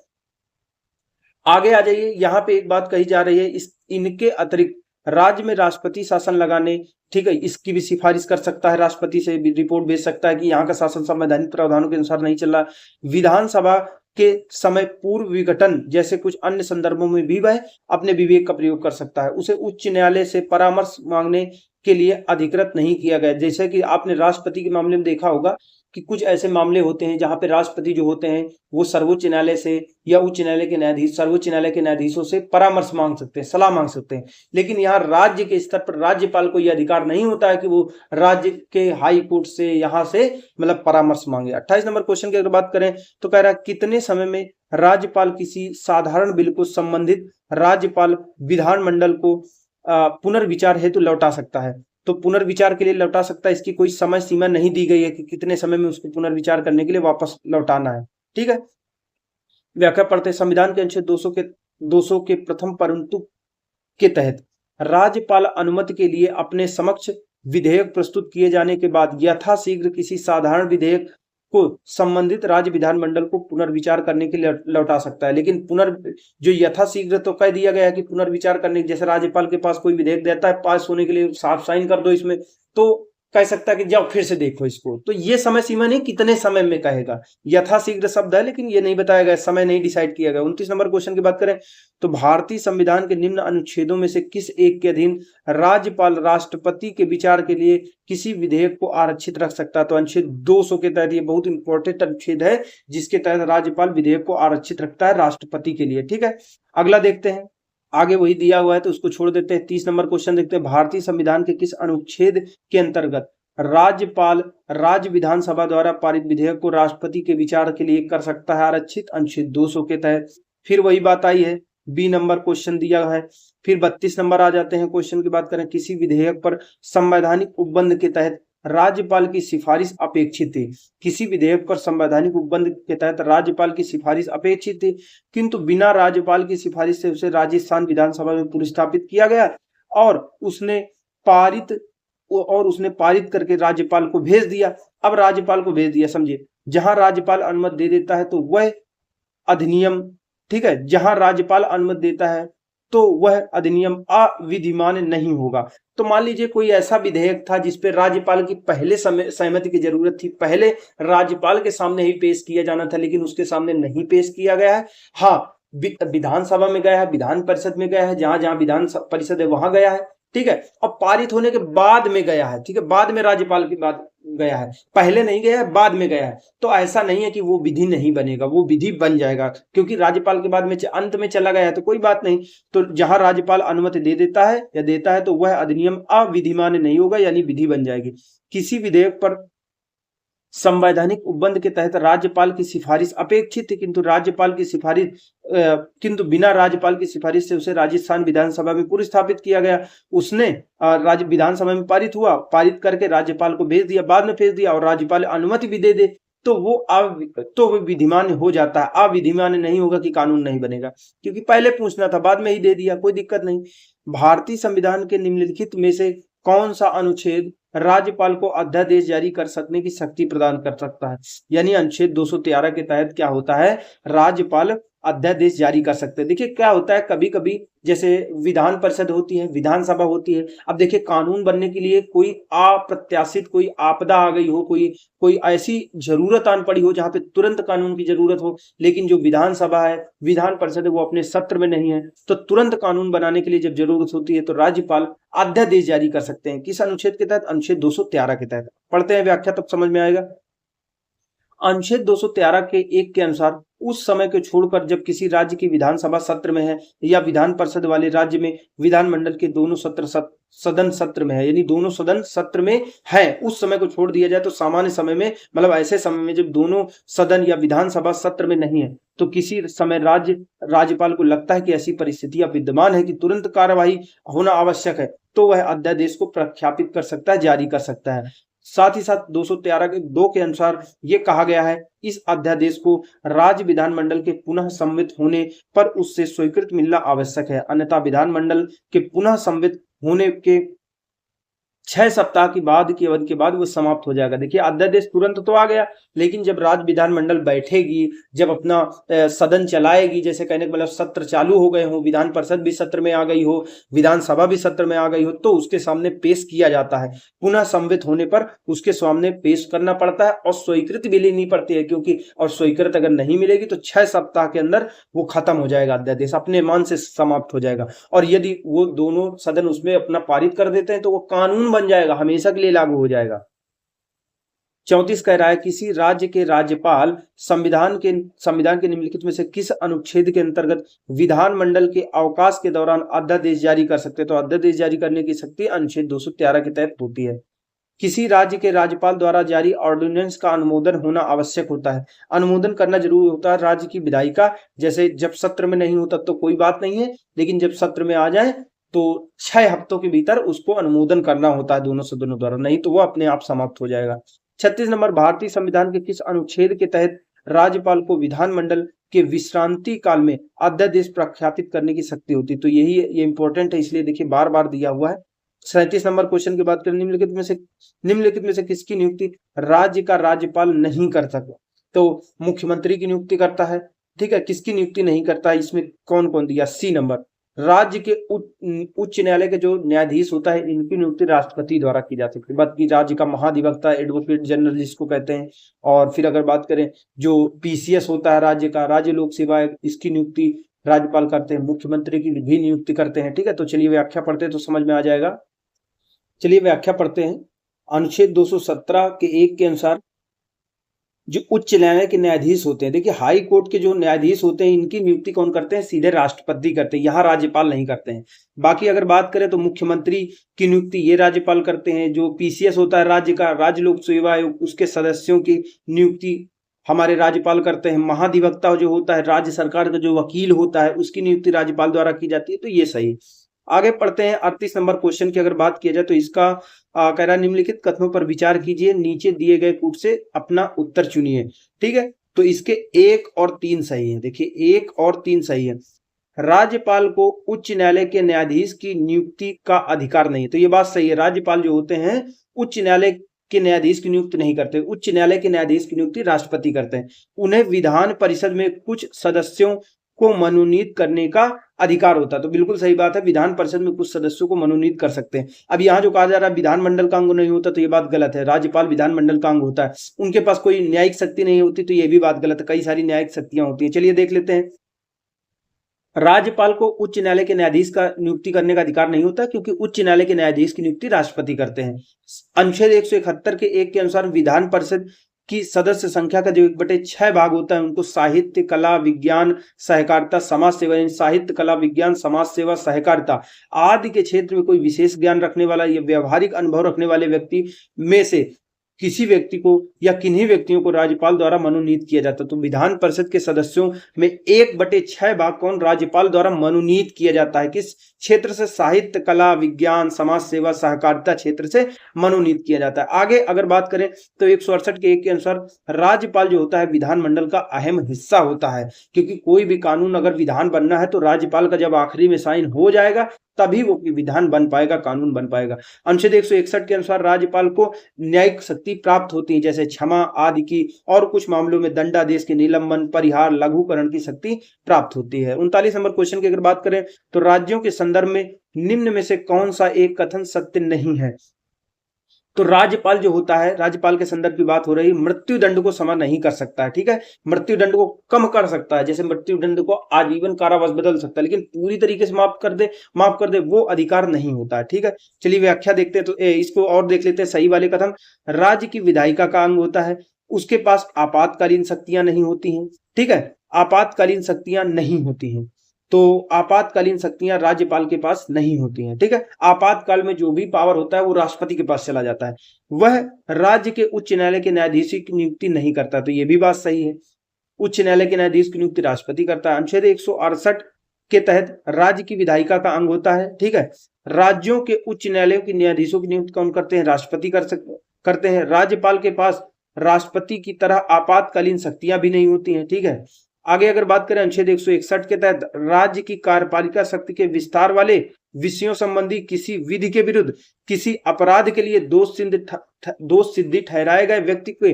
आगे आ जाइए। यहाँ पे एक बात कही जा रही है, इनके अतिरिक्त राज्य में राष्ट्रपति शासन लगाने, ठीक है, इसकी भी सिफारिश कर सकता है, राष्ट्रपति से रिपोर्ट भेज सकता है कि यहाँ का शासन संवैधानिक प्रावधानों के अनुसार नहीं चल रहा। विधानसभा के समय पूर्व विघटन जैसे कुछ अन्य संदर्भों में भी वह अपने विवेक का प्रयोग कर सकता है। उसे उच्च न्यायालय से परामर्श मांगने के लिए अधिकृत नहीं किया गया। जैसे कि आपने राष्ट्रपति के मामले में देखा होगा कि कुछ ऐसे मामले होते हैं जहां पे राष्ट्रपति जो होते हैं वो सर्वोच्च न्यायालय से या उच्च न्यायालय के न्यायाधीश, सर्वोच्च न्यायालय के न्यायाधीशों से परामर्श मांग सकते हैं, सलाह मांग सकते हैं। लेकिन यहाँ राज्य के स्तर पर राज्यपाल को यह अधिकार नहीं होता है कि वो राज्य के हाई कोर्ट से यहाँ से मतलब परामर्श मांगे। 28 नंबर क्वेश्चन की अगर बात करें तो कह रहा है कितने समय में राज्यपाल किसी साधारण बिल को संबंधित राज्यपाल विधानमंडल को पुनर्विचार हेतु लौटा सकता है। तो पुनर्विचार के लिए लौटा सकता है, इसकी कोई समय सीमा नहीं दी गई है कि कितने समय में उसको पुनर्विचार करने के लिए वापस लौटाना है। ठीक है, व्याख्या पढ़ते हैं। संविधान के अनुच्छेद 200 के प्रथम परंतु के तहत राज्यपाल अनुमति के लिए अपने समक्ष विधेयक प्रस्तुत किए जाने के बाद यथाशीघ्र किसी साधारण विधेयक को संबंधित राज्य विधानमंडल को पुनर्विचार करने के लिए लौटा सकता है। लेकिन जो यथाशीघ्र तो कह दिया गया है कि पुनर्विचार करने, जैसे राज्यपाल के पास कोई विधेयक देता है, पास होने के लिए साफ साइन कर दो इसमें, तो कह सकता है कि जाओ फिर से देखो इसको। तो ये समय सीमा नहीं, कितने समय में कहेगा, यथाशीघ्र शब्द है लेकिन ये नहीं बताया गया, समय नहीं डिसाइड किया गया। 29 नंबर क्वेश्चन की बात करें तो भारतीय संविधान के निम्न अनुच्छेदों में से किस एक के अधीन राज्यपाल राष्ट्रपति के विचार के लिए किसी विधेयक को आरक्षित रख सकता है। तो अनुच्छेद 200 के तहत, ये बहुत इंपॉर्टेंट अनुच्छेद है जिसके तहत राज्यपाल विधेयक को आरक्षित रखता है राष्ट्रपति के लिए। ठीक है, अगला देखते हैं, आगे वही दिया हुआ है तो उसको छोड़ देते हैं। 30 नंबर क्वेश्चन देखते हैं, भारतीय संविधान के किस अनुच्छेद के अंतर्गत राज्यपाल राज्य विधानसभा द्वारा पारित विधेयक को राष्ट्रपति के विचार के लिए कर सकता है आरक्षित। अनुच्छेद 200 के तहत। फिर वही बात आई है, बी नंबर क्वेश्चन दिया है। फिर 32 नंबर आ जाते हैं, क्वेश्चन की बात करें, किसी विधेयक पर संवैधानिक उपबंध के तहत राज्यपाल की सिफारिश अपेक्षित थी। किसी विधेयक पर संवैधानिक उपबंध के तहत राज्यपाल की सिफारिश अपेक्षित थी, किंतु बिना राज्यपाल की सिफारिश से उसे राजस्थान विधानसभा में पुरस्कृत किया गया और उसने पारित करके राज्यपाल को भेज दिया। अब राज्यपाल को भेज दिया, समझिए, जहां राज्यपाल अनुमति दे देता है तो वह अधिनियम, ठीक है, जहां राज्यपाल अनुमति देता है तो वह अधिनियम अविधिमान्य नहीं होगा। तो मान लीजिए कोई ऐसा विधेयक था जिसपे राज्यपाल की पहले सहमति की जरूरत थी, पहले राज्यपाल के सामने ही पेश किया जाना था, लेकिन उसके सामने नहीं पेश किया गया है। हाँ, विधानसभा में गया है, विधान परिषद में गया है, जहां जहां विधान परिषद है वहां गया है। ठीक है, और पारित होने के बाद में गया है। ठीक है, बाद में राज्यपाल की बात गया है, पहले नहीं गया है, बाद में गया है। तो ऐसा नहीं है कि वो विधि नहीं बनेगा, वो विधि बन जाएगा, क्योंकि राज्यपाल के बाद में अंत में चला गया है तो कोई बात नहीं। तो जहां राज्यपाल अनुमति दे देता है या देता है तो वह अधिनियम अविधिमान्य नहीं होगा, यानी विधि बन जाएगी। किसी विधेयक पर संवैधानिक उपबंध के तहत राज्यपाल की सिफारिश अपेक्षित थी, किंतु बिना राज्यपाल की सिफारिश से उसे राजस्थान विधानसभा में पुरस्कृत किया गया। उसने राज्य विधानसभा में पारित हुआ, पारित करके राज्यपाल को भेज दिया, बाद में भेज दिया और राज्यपाल अनुमति भी दे दे तो वो विधिमान्य हो जाता है। अविधिमान्य नहीं होगा कि कानून नहीं बनेगा, क्योंकि पहले पूछना था, बाद में ही दे दिया, कोई दिक्कत नहीं। भारतीय संविधान के निम्नलिखित में से कौन सा अनुच्छेद राज्यपाल को अध्यादेश जारी कर सकने की शक्ति प्रदान कर सकता है? यानी अनुच्छेद 213 के तहत क्या होता है, राज्यपाल अध्यादेश जारी कर सकते हैं। देखिए क्या होता है, कभी कभी जैसे विधान परिषद होती है, विधानसभा होती है, अब देखिए कानून बनने के लिए कोई अप्रत्याशित कोई आपदा आ गई हो, कोई ऐसी जरूरत आन पड़ी हो जहां पे तुरंत कानून की जरूरत हो, लेकिन जो विधानसभा है, विधान परिषद है, वो अपने सत्र में नहीं है, तो तुरंत कानून बनाने के लिए जब जरूरत होती है तो राज्यपाल अध्यादेश जारी कर सकते हैं। किस अनुच्छेद के तहत? अनुच्छेद 213 के तहत। पढ़ते हैं व्याख्या, तब समझ में आएगा। अनुच्छेद 213 के 1 के अनुसार उस समय को छोड़कर जब किसी राज्य की विधानसभा सत्र में है या विधान परिषद वाले राज्य में विधानमंडल के दोनों सदन सत्र में है, यानी दोनों सदन सत्र में है, उस समय को छोड़ दिया जाए तो सामान्य समय में, मतलब ऐसे समय में जब दोनों सदन या विधानसभा सत्र में नहीं है, तो किसी समय राज्यपाल को लगता है कि ऐसी परिस्थितियां विद्यमान है कि तुरंत कार्यवाही होना आवश्यक है, तो वह अध्यादेश को प्रख्यापित कर सकता है, जारी कर सकता है। साथ ही साथ 213 के 2 के अनुसार ये कहा गया है, इस अध्यादेश को राज्य विधानमंडल के पुनः सम्मिलित होने पर उससे स्वीकृति मिलना आवश्यक है, अन्यथा विधानमंडल के पुनः सम्मिलित होने के 6 सप्ताह की अवधि के बाद वो समाप्त हो जाएगा। देखिए अध्यादेश तुरंत तो आ गया, लेकिन जब राज्य विधानमंडल बैठेगी, जब अपना सदन चलाएगी, जैसे कहने का मतलब सत्र चालू हो गए हो, विधान परिषद भी सत्र में आ गई हो, विधानसभा भी सत्र में आ गई हो, तो उसके सामने पेश किया जाता है। पुनः सम्मिलित होने पर उसके सामने पेश करना पड़ता है और स्वीकृति भी लेनी पड़ती है, क्योंकि और स्वीकृति अगर नहीं मिलेगी तो 6 सप्ताह के अंदर वो खत्म हो जाएगा, अध्यादेश अपने मान से समाप्त हो जाएगा। और यदि वो दोनों सदन उसमें अपना पारित कर देते हैं तो वो कानून बन जाएगा, हमेशा के लिए लागू हो जाएगा। 34 कह रहा है, किसी राज्य के राज्यपाल संविधान के निम्नलिखित में से किस अनुच्छेद के अंतर्गत विधानमंडल के अवकाश के दौरान अध्यादेश जारी कर सकते हैं? तो अध्यादेश जारी करने की शक्ति अनुच्छेद 213 के तहत होती है। किसी राज्य के राज्यपाल द्वारा जारी ऑर्डिनेंस का अनुमोदन होना आवश्यक होता है। अनुमोदन करना जरूरी होता है राज्य की विधायिका, जैसे जब सत्र में नहीं होता तो कोई बात नहीं है, लेकिन जब सत्र में आ जाए तो 6 हफ्तों के भीतर उसको अनुमोदन करना होता है दोनों सदनों द्वारा, नहीं तो वो अपने आप समाप्त हो जाएगा। 36 नंबर, भारतीय संविधान के किस अनुच्छेद के तहत राज्यपाल को विधानमंडल के विश्रांति काल में अध्यादेश प्रख्यापित करने की शक्ति होती है? तो ये इंपॉर्टेंट है, इसलिए देखिए बार बार दिया हुआ है। 37 नंबर क्वेश्चन की बात करें, निम्नलिखित में से किसकी नियुक्ति राज्य का राज्यपाल नहीं कर सकता? तो मुख्यमंत्री की नियुक्ति करता है, ठीक है। किसकी नियुक्ति नहीं करता है, इसमें कौन कौन दिया? सी नंबर, राज्य के उच्च न्यायालय के जो न्यायाधीश होता है इनकी नियुक्ति राष्ट्रपति द्वारा की जा सकती है। बात की राज्य का महाधिवक्ता, एडवोकेट जनरल जिसको कहते हैं। और फिर अगर बात करें जो पीसीएस होता है राज्य का, राज्य लोक सेवा, इसकी नियुक्ति राज्यपाल करते हैं। मुख्यमंत्री की भी नियुक्ति करते हैं, ठीक है। तो चलिए व्याख्या पढ़ते हैं तो समझ में आ जाएगा। चलिए व्याख्या पढ़ते हैं। अनुच्छेद 217 के 1 के अनुसार जो उच्च न्यायालय के न्यायाधीश होते हैं, देखिए हाई कोर्ट के जो न्यायाधीश होते हैं इनकी नियुक्ति कौन करते हैं? सीधे राष्ट्रपति करते हैं, यहाँ राज्यपाल नहीं करते हैं। बाकी अगर बात करें तो मुख्यमंत्री की नियुक्ति ये राज्यपाल करते हैं। जो पीसीएस होता है राज्य का, राज्य लोक सेवा आयोग, उसके सदस्यों की नियुक्ति हमारे राज्यपाल करते हैं। महाधिवक्ता जो होता है राज्य सरकार का जो वकील होता है उसकी नियुक्ति राज्यपाल द्वारा की जाती है। तो ये सही। आगे पढ़ते हैं 38 नंबर क्वेश्चन की अगर बात किया जाए तो इसका कह रहा है, निम्नलिखित कथनों पर विचार कीजिए, नीचे दिए गए कूट से अपना उत्तर चुनिए, ठीक है। तो इसके 1 और 3 सही है। देखिए 1 और 3 सही है। राज्यपाल को उच्च न्यायालय के न्यायाधीश की नियुक्ति का अधिकार नहीं है, तो ये बात सही है। राज्यपाल जो होते हैं उच्च न्यायालय के न्यायाधीश की नियुक्ति नहीं करते, उच्च न्यायालय के न्यायाधीश की नियुक्ति राष्ट्रपति करते हैं। उन्हें विधान परिषद में कुछ सदस्यों को मनोनीत करने का अधिकार होता है। तो बिल्कुल सही बात है, विधान परिषद में कुछ सदस्यों को मनोनीत कर सकते हैं। अब यहाँ जो कहा जा रहा है विधानमंडल का अंग नहीं होता, तो ये बात गलत है। राज्यपाल विधानमंडल का अंग होता है, उनके पास कोई न्यायिक शक्ति नहीं होती, तो ये भी बात गलत है। कई सारी न्यायिक शक्तियां होती हैं। चलिए देख लेते हैं। राज्यपाल को उच्च न्यायालय के न्यायाधीश का नियुक्ति करने का अधिकार नहीं होता, क्योंकि उच्च न्यायालय के न्यायाधीश की नियुक्ति राष्ट्रपति करते हैं। अनुच्छेद 171 के 1 के अनुसार विधान परिषद की सदस्य संख्या का जो 1/6 भाग होता है उनको साहित्य, कला, विज्ञान, सहकारिता, समाज सेवा, यानी साहित्य, कला, विज्ञान, समाज सेवा, सहकारिता आदि के क्षेत्र में कोई विशेष ज्ञान रखने वाला या व्यावहारिक अनुभव रखने वाले व्यक्ति में से किसी व्यक्ति को या किन्हीं व्यक्तियों को राज्यपाल द्वारा मनोनीत किया जाता है। तो विधान परिषद के सदस्यों में 1/6 भाग कौन राज्यपाल द्वारा मनोनीत किया जाता है? किस क्षेत्र से? साहित्य, कला, विज्ञान, समाज सेवा, सहकारिता क्षेत्र से मनोनीत किया जाता है। आगे अगर बात करें तो 168 के 1 के अनुसार राज्यपाल जो होता है विधानमंडल का अहम हिस्सा होता है, क्योंकि कोई भी कानून अगर विधान बनना है तो राज्यपाल का जब आखिरी में साइन हो जाएगा तभी वो विधान बन पाएगा, कानून बन पाएगा। अनुच्छेद 161 के अनुसार राज्यपाल को न्यायिक शक्ति प्राप्त होती है, जैसे क्षमा आदि की, और कुछ मामलों में दंडादेश के निलंबन, परिहार, लघुकरण की शक्ति प्राप्त होती है। 39 नंबर क्वेश्चन की अगर बात करें तो राज्यों के संदर्भ में निम्न में से कौन सा एक कथन सत्य नहीं है? तो राज्यपाल जो होता है, राज्यपाल के संदर्भ की बात हो रही है, मृत्यु दंड को समा नहीं कर सकता है, ठीक है। मृत्यु दंड को कम कर सकता है, जैसे मृत्यु दंड को आजीवन कारावास बदल सकता है, लेकिन पूरी तरीके से माफ कर दे वो अधिकार नहीं होता है, ठीक है। चलिए व्याख्या देखते हैं तो इसको और देख लेते हैं। सही वाले कथन, राज्य की विधायिका का अंग होता है, उसके पास आपातकालीन शक्तियां नहीं होती हैं, ठीक है, आपातकालीन शक्तियां नहीं होती हैं। तो आपातकालीन शक्तियां राज्यपाल के पास नहीं होती हैं, ठीक है। आपातकाल में जो भी पावर होता है वो राष्ट्रपति के पास चला जाता है, वह राज्य के उच्च न्यायालय के न्यायाधीश की नियुक्ति नहीं करता। तो ये भी बात सही है, उच्च न्यायालय के न्यायाधीश की नियुक्ति राष्ट्रपति करता है। अनुच्छेद 168 के तहत राज्य की विधायिका का अंग होता है, ठीक है। राज्यों के उच्च न्यायालयों के न्यायाधीशों की नियुक्ति कौन करते हैं? राष्ट्रपति करते हैं। राज्यपाल के पास राष्ट्रपति की तरह आपातकालीन शक्तियां भी नहीं होती हैं, ठीक है। आगे अगर बात करें अनुच्छेद 161 के तहत राज्य की कार्यपालिका शक्ति के विस्तार वाले विषयों संबंधी किसी विधि के विरुद्ध किसी अपराध के लिए दोष सिद्धि ठहराए गए व्यक्ति के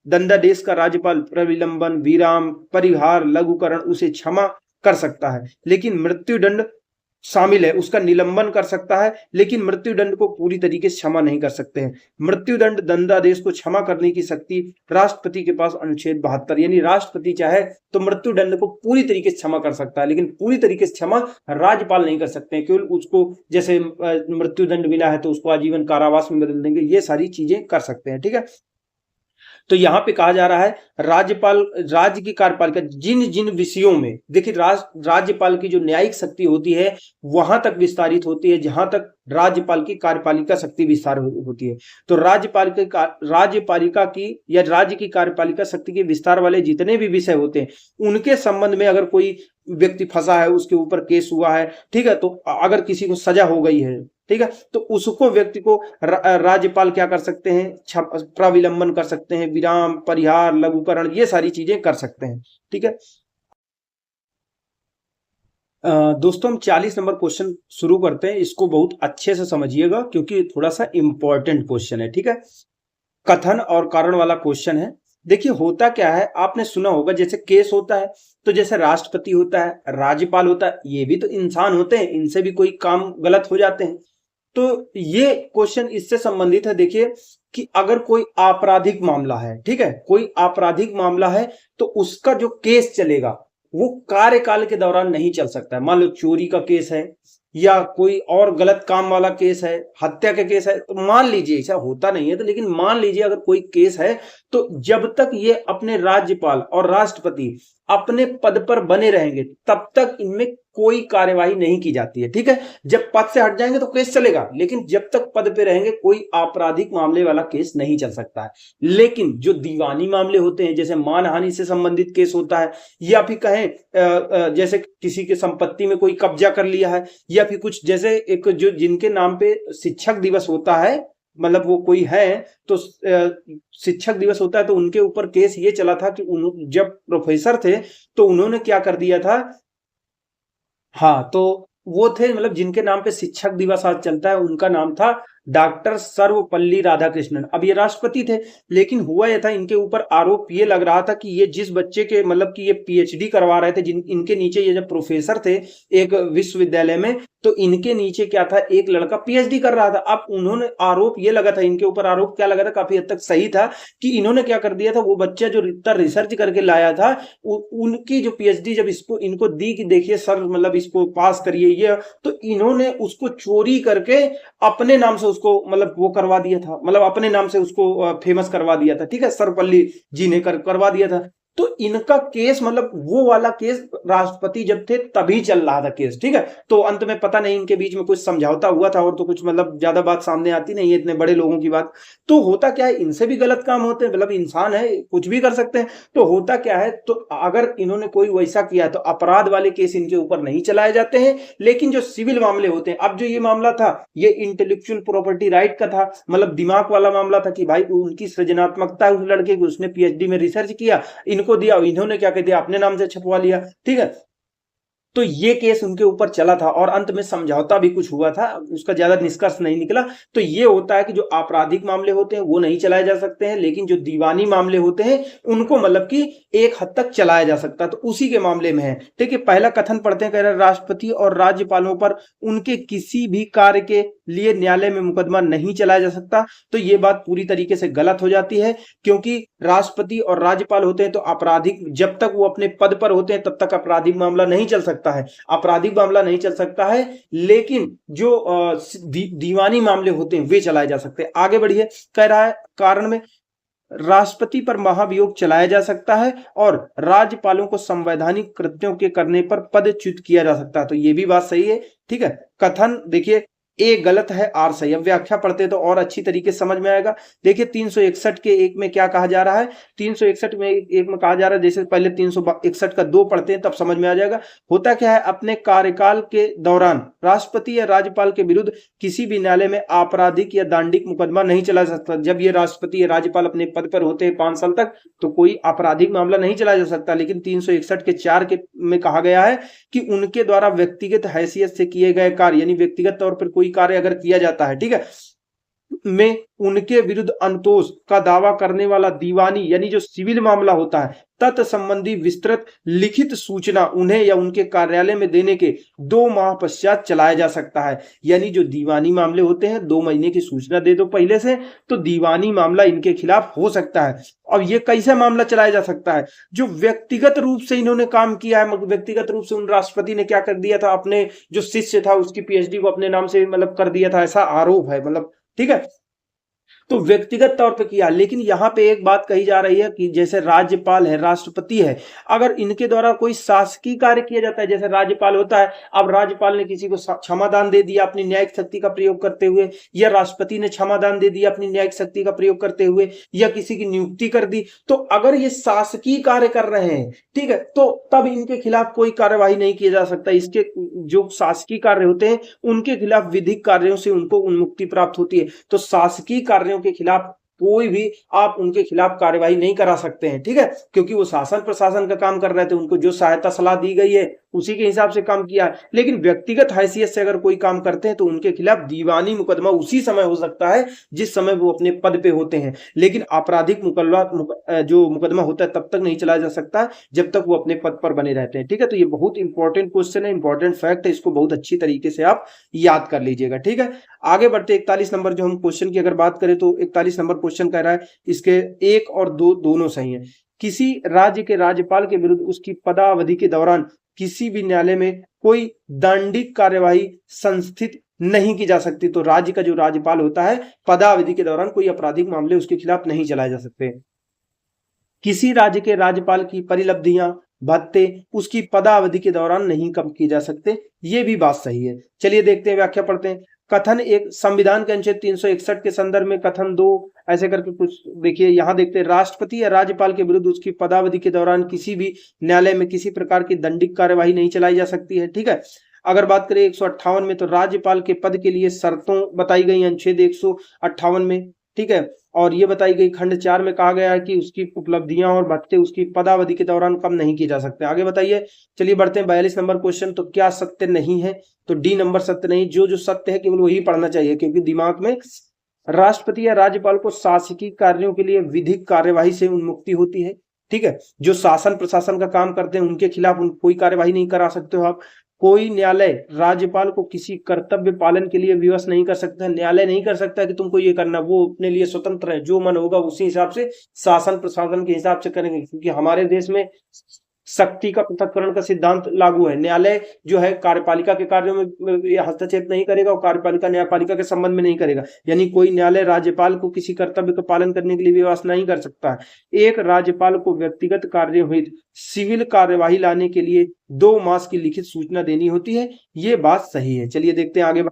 दंडादेश का राज्यपाल प्रविलंबन, विराम, परिहार, लघुकरण उसे क्षमा कर सकता है, लेकिन मृत्युदंड शामिल है, उसका निलंबन कर सकता है, लेकिन मृत्युदंड को पूरी तरीके से क्षमा नहीं कर सकते हैं। मृत्युदंड दंडादेश को क्षमा करने की शक्ति राष्ट्रपति के पास अनुच्छेद 72, यानी राष्ट्रपति चाहे तो मृत्युदंड को पूरी तरीके से क्षमा कर सकता है, लेकिन पूरी तरीके से क्षमा राज्यपाल नहीं कर सकते हैं। केवल उसको जैसे मृत्युदंड मिला है तो उसको आजीवन कारावास में बदल देंगे, ये सारी चीजें कर सकते हैं, ठीक है। तो यहां पे कहा जा रहा है राज्यपाल राज्य की कार्यपालिका जिन जिन विषयों में, देखिए राज्यपाल की जो न्यायिक शक्ति होती है वहां तक विस्तारित होती है जहां तक राज्यपाल की कार्यपालिका शक्ति विस्तार होती है। तो राज्यपालिका की या राज्य की कार्यपालिका शक्ति के विस्तार वाले जितने भी विषय होते हैं उनके संबंध में अगर कोई व्यक्ति फंसा है, उसके ऊपर केस हुआ है, ठीक है, तो अगर किसी को सजा हो गई है, ठीक है, तो उसको व्यक्ति को राज्यपाल क्या कर सकते हैं? प्रविलंबन कर सकते हैं, विराम, परिहार, लघुकरण, ये सारी चीजें कर सकते हैं, ठीक है। दोस्तों हम 40 नंबर क्वेश्चन शुरू करते हैं, इसको बहुत अच्छे से समझिएगा क्योंकि थोड़ा सा इंपॉर्टेंट क्वेश्चन है, ठीक है। कथन और कारण वाला क्वेश्चन है। देखिए होता क्या है, आपने सुना होगा जैसे केस होता है तो जैसे राष्ट्रपति होता है, राज्यपाल होता है, ये भी तो इंसान होते हैं, इनसे भी कोई काम गलत हो जाते हैं। तो ये क्वेश्चन इससे संबंधित है। देखिए कि अगर कोई आपराधिक मामला है, ठीक है, कोई आपराधिक मामला है तो उसका जो केस चलेगा वो कार्यकाल के दौरान नहीं चल सकता है। मान लो चोरी का केस है या कोई और गलत काम वाला केस है, हत्या का केस है, तो मान लीजिए, ऐसा होता नहीं है तो लेकिन मान लीजिए अगर कोई केस है तो जब तक ये अपने राज्यपाल और राष्ट्रपति अपने पद पर बने रहेंगे तब तक इनमें कोई कार्यवाही नहीं की जाती है, ठीक है। जब पद से हट जाएंगे तो केस चलेगा, लेकिन जब तक पद पे रहेंगे कोई आपराधिक मामले वाला केस नहीं चल सकता है। लेकिन जो दीवानी मामले होते हैं, जैसे मानहानि से संबंधित केस होता है, या फिर कहें जैसे किसी के संपत्ति में कोई कब्जा कर लिया है, या फिर कुछ जैसे एक जो जिनके नाम पे शिक्षक दिवस होता है, मतलब वो कोई है तो शिक्षक दिवस होता है तो उनके ऊपर केस ये चला था कि जब प्रोफेसर थे तो उन्होंने क्या कर दिया था, हाँ, तो वो थे मतलब जिनके नाम पे शिक्षक दिवस आज चलता है, उनका नाम था डॉक्टर सर्वपल्ली राधाकृष्णन। अब ये राष्ट्रपति थे, लेकिन हुआ यह था इनके ऊपर आरोप ये लग रहा था कि ये जिस बच्चे के मतलब कि ये पीएचडी करवा रहे थे, जिन इनके नीचे ये जब प्रोफेसर थे एक विश्वविद्यालय में, तो इनके नीचे क्या था, एक लड़का पीएचडी कर रहा था। अब उन्होंने आरोप ये लगा था, इनके ऊपर आरोप क्या लगा था, काफी हद तक सही था, कि इन्होंने क्या कर दिया था, वो बच्चा जो इतना रिसर्च करके लाया था उनकी जो पीएचडी जब इसको इनको दी कि देखिए सर मतलब इसको पास करिए ये, तो इन्होंने उसको चोरी करके अपने नाम से उसको मतलब वो करवा दिया था, मतलब अपने नाम से उसको फेमस करवा दिया था, ठीक है, सर्वपल्ली जी ने करवा दिया था। तो इनका केस मतलब वो वाला केस राष्ट्रपति जब थे तभी चल रहा था केस, ठीक है। तो अंत में पता नहीं इनके बीच में कुछ समझौता हुआ था और तो कुछ मतलब ज्यादा बात सामने आती नहीं है, इतने बड़े लोगों की बात। तो होता क्या है, इनसे भी गलत काम होते हैं, मतलब इंसान है, कुछ भी कर सकते हैं। तो होता क्या है, तो अगर इन्होंने कोई वैसा किया तो अपराध वाले केस इनके ऊपर नहीं चलाए जाते हैं, लेकिन जो सिविल मामले होते हैं, अब जो ये मामला था ये इंटेलेक्चुअल प्रॉपर्टी राइट का था, मतलब दिमाग वाला मामला था कि भाई उनकी सृजनात्मकता, उस लड़के को उसने पीएचडी में रिसर्च किया, इनको दिया, इन्होंने क्या कह दिया, अपने नाम से छपवा लिया, ठीक है। तो ये केस उनके ऊपर चला था और अंत में समझौता भी कुछ हुआ था, उसका ज्यादा निष्कर्ष नहीं निकला। तो ये होता है कि जो आपराधिक मामले होते हैं वो नहीं चलाए जा सकते हैं, लेकिन जो दीवानी मामले होते हैं उनको मतलब कि एक हद तक चलाया जा सकता है। तो उसी के मामले में है, ठीक है। पहला कथन पढ़ते हैं, कह रहे राष्ट्रपति और राज्यपालों पर उनके किसी भी कार्य के लिए न्यायालय में मुकदमा नहीं चलाया जा सकता। तो ये बात पूरी तरीके से गलत हो जाती है, क्योंकि राष्ट्रपति और राज्यपाल होते हैं तो आपराधिक, जब तक वो अपने पद पर होते हैं तब तक आपराधिक मामला नहीं चल सकता है, आपराधिक मामला नहीं चल सकता है, लेकिन जो दीवानी मामले होते हैं वे चलाए जा सकते हैं। आगे बढ़िए, कह रहा है कारण में राष्ट्रपति पर महाभियोग चलाया जा सकता है और राज्यपालों को संवैधानिक कृत्यों के करने पर पदच्युत किया जा सकता है। तो ये भी बात सही है। ठीक है, कथन देखिए ए गलत है, आर सही। अब व्याख्या पढ़ते तो और अच्छी तरीके से समझ में आएगा। देखिए 361 के एक में क्या कहा जा रहा है, 361 में एक में कहा जा रहा है, जैसे पहले 361 का 2 पढ़ते हैं तब समझ में आ जाएगा। होता क्या है, अपने कार्यकाल के दौरान राष्ट्रपति या राज्यपाल के विरुद्ध किसी भी न्यायालय में आपराधिक या दांडिक मुकदमा नहीं चला सकता। जब ये राष्ट्रपति या राज्यपाल अपने पद पर होते हैं 5 साल तक, तो कोई आपराधिक मामला नहीं चलाया जा सकता। लेकिन 361 के 4 के में कहा गया है कि उनके द्वारा व्यक्तिगत हैसियत से किए गए कार्य, यानी व्यक्तिगत तौर पर कोई कार्य अगर किया जाता है, ठीक है, में उनके विरुद्ध अंतोष का दावा करने वाला दीवानी यानी जो सिविल मामला होता है, तत् संबंधी विस्तृत लिखित सूचना उन्हें या उनके कार्यालय में देने के 2 माह पश्चात चलाया जा सकता है। यानी जो दीवानी मामले होते हैं 2 महीने की सूचना दे दो पहले से, तो दीवानी मामला इनके खिलाफ हो सकता है। अब ये कैसे मामला चलाया जा सकता है, जो व्यक्तिगत रूप से इन्होंने काम किया है, व्यक्तिगत रूप से उन राष्ट्रपति ने क्या कर दिया था, अपने जो शिष्य था उसकी पीएचडी को अपने नाम से मतलब कर दिया था, ऐसा आरोप है, मतलब ठीक है, तो व्यक्तिगत तौर पे किया। लेकिन यहां पे एक बात कही जा रही है कि जैसे राज्यपाल है, राष्ट्रपति है, अगर इनके द्वारा कोई शासकीय कार्य किया जाता है, जैसे राज्यपाल होता है, अब राज्यपाल ने किसी को क्षमादान दे दिया अपनी न्यायिक शक्ति का प्रयोग करते हुए, या राष्ट्रपति ने क्षमादान दे दिया अपनी न्यायिक शक्ति का प्रयोग करते हुए, या किसी की नियुक्ति कर दी, तो अगर ये शासकीय कार्य कर रहे हैं, ठीक है, तो तब इनके खिलाफ कोई कार्यवाही नहीं की जा सकता। इसके जो शासकीय कार्य होते हैं उनके खिलाफ विधिक कार्यों से उनको उन्मुक्ति प्राप्त होती है। तो शासकीय कार्यों के खिलाफ कोई भी आप उनके खिलाफ कार्यवाही नहीं करा सकते हैं, ठीक है, क्योंकि वो शासन प्रशासन का काम कर रहे थे, उनको जो सहायता सलाह दी गई है उसी के हिसाब से काम किया है। लेकिन व्यक्तिगत हैसियत से अगर कोई काम करते हैं तो उनके खिलाफ दीवानी मुकदमा उसी समय हो सकता है जिस समय वो अपने पद पे होते हैं। लेकिन आपराधिक जो मुकदमा होता है तब तक नहीं चलाया जा सकता जब तक वो अपने पद पर बने रहते हैं। ठीक है, तो ये बहुत इंपॉर्टेंट क्वेश्चन है, इंपॉर्टेंट फैक्ट है, इसको बहुत अच्छी तरीके से आप याद कर लीजिएगा। ठीक है, आगे बढ़ते 41 नंबर जो हम क्वेश्चन की अगर बात करें तो 41 नंबर क्वेश्चन कह रहा है, इसके 1 और 2 दोनों सही है। किसी राज्य के राज्यपाल के विरुद्ध उसकी पदावधि के दौरान किसी भी न्यायालय में कोई दंडिक कार्यवाही संस्थित नहीं की जा सकती। तो राज्य का जो राज्यपाल होता है पदावधि के दौरान कोई आपराधिक मामले उसके खिलाफ नहीं चलाए जा सकते। किसी राज्य के राज्यपाल की परिलब्धियां भत्ते उसकी पदावधि के दौरान नहीं कम किए जा सकते, ये भी बात सही है। चलिए देखते हैं, व्याख्या पढ़ते हैं। कथन 1 संविधान के अनुच्छेद 361 के संदर्भ में, कथन 2 ऐसे करके कुछ देखिए, यहां देखते हैं, राष्ट्रपति या राज्यपाल के विरुद्ध उसकी पदावधि के दौरान किसी भी न्यायालय में किसी प्रकार की दंडिक कार्यवाही नहीं चलाई जा सकती है। ठीक है, अगर बात करें 158 में, तो राज्यपाल के पद के लिए शर्तों बताई गई अनुच्छेद 158 में। ठीक है, और ये बताई गई खंड 4 में कहा गया है कि उसकी उपलब्धियां और भत्ते उसकी पदावधि के दौरान कम नहीं किए जा सकते। आगे बताइए, चलिए बढ़ते हैं 42 नंबर क्वेश्चन। तो क्या सत्य नहीं है, तो डी नंबर सत्य नहीं, जो सत्य है केवल वही पढ़ना चाहिए, क्योंकि दिमाग में राष्ट्रपति या राज्यपाल को शासकीय कार्यों के लिए विधिक कार्यवाही से उन्मुक्ति होती है। ठीक है, जो शासन प्रशासन का काम करते हैं उनके खिलाफ कोई कार्यवाही नहीं करा सकते हो आप। कोई न्यायालय राज्यपाल को किसी कर्तव्य पालन के लिए विवश नहीं कर सकता। न्यायालय नहीं कर सकता कि तुमको ये करना, वो अपने लिए स्वतंत्र है, जो मन होगा उसी हिसाब से शासन प्रशासन के हिसाब से करेंगे, क्योंकि हमारे देश में शक्ति का पृथक्करण का सिद्धांत लागू है। न्यायालय जो है कार्यपालिका के कार्यों में हस्तक्षेप नहीं करेगा और कार्यपालिका न्यायपालिका के संबंध में नहीं करेगा। यानी कोई न्यायालय राज्यपाल को किसी कर्तव्य का पालन करने के लिए विवश नहीं कर सकता है। एक राज्यपाल को व्यक्तिगत कार्यों हेतु सिविल कार्यवाही लाने के लिए 2 मास की लिखित सूचना देनी होती है, ये बात सही है। चलिए देखते हैं आगे।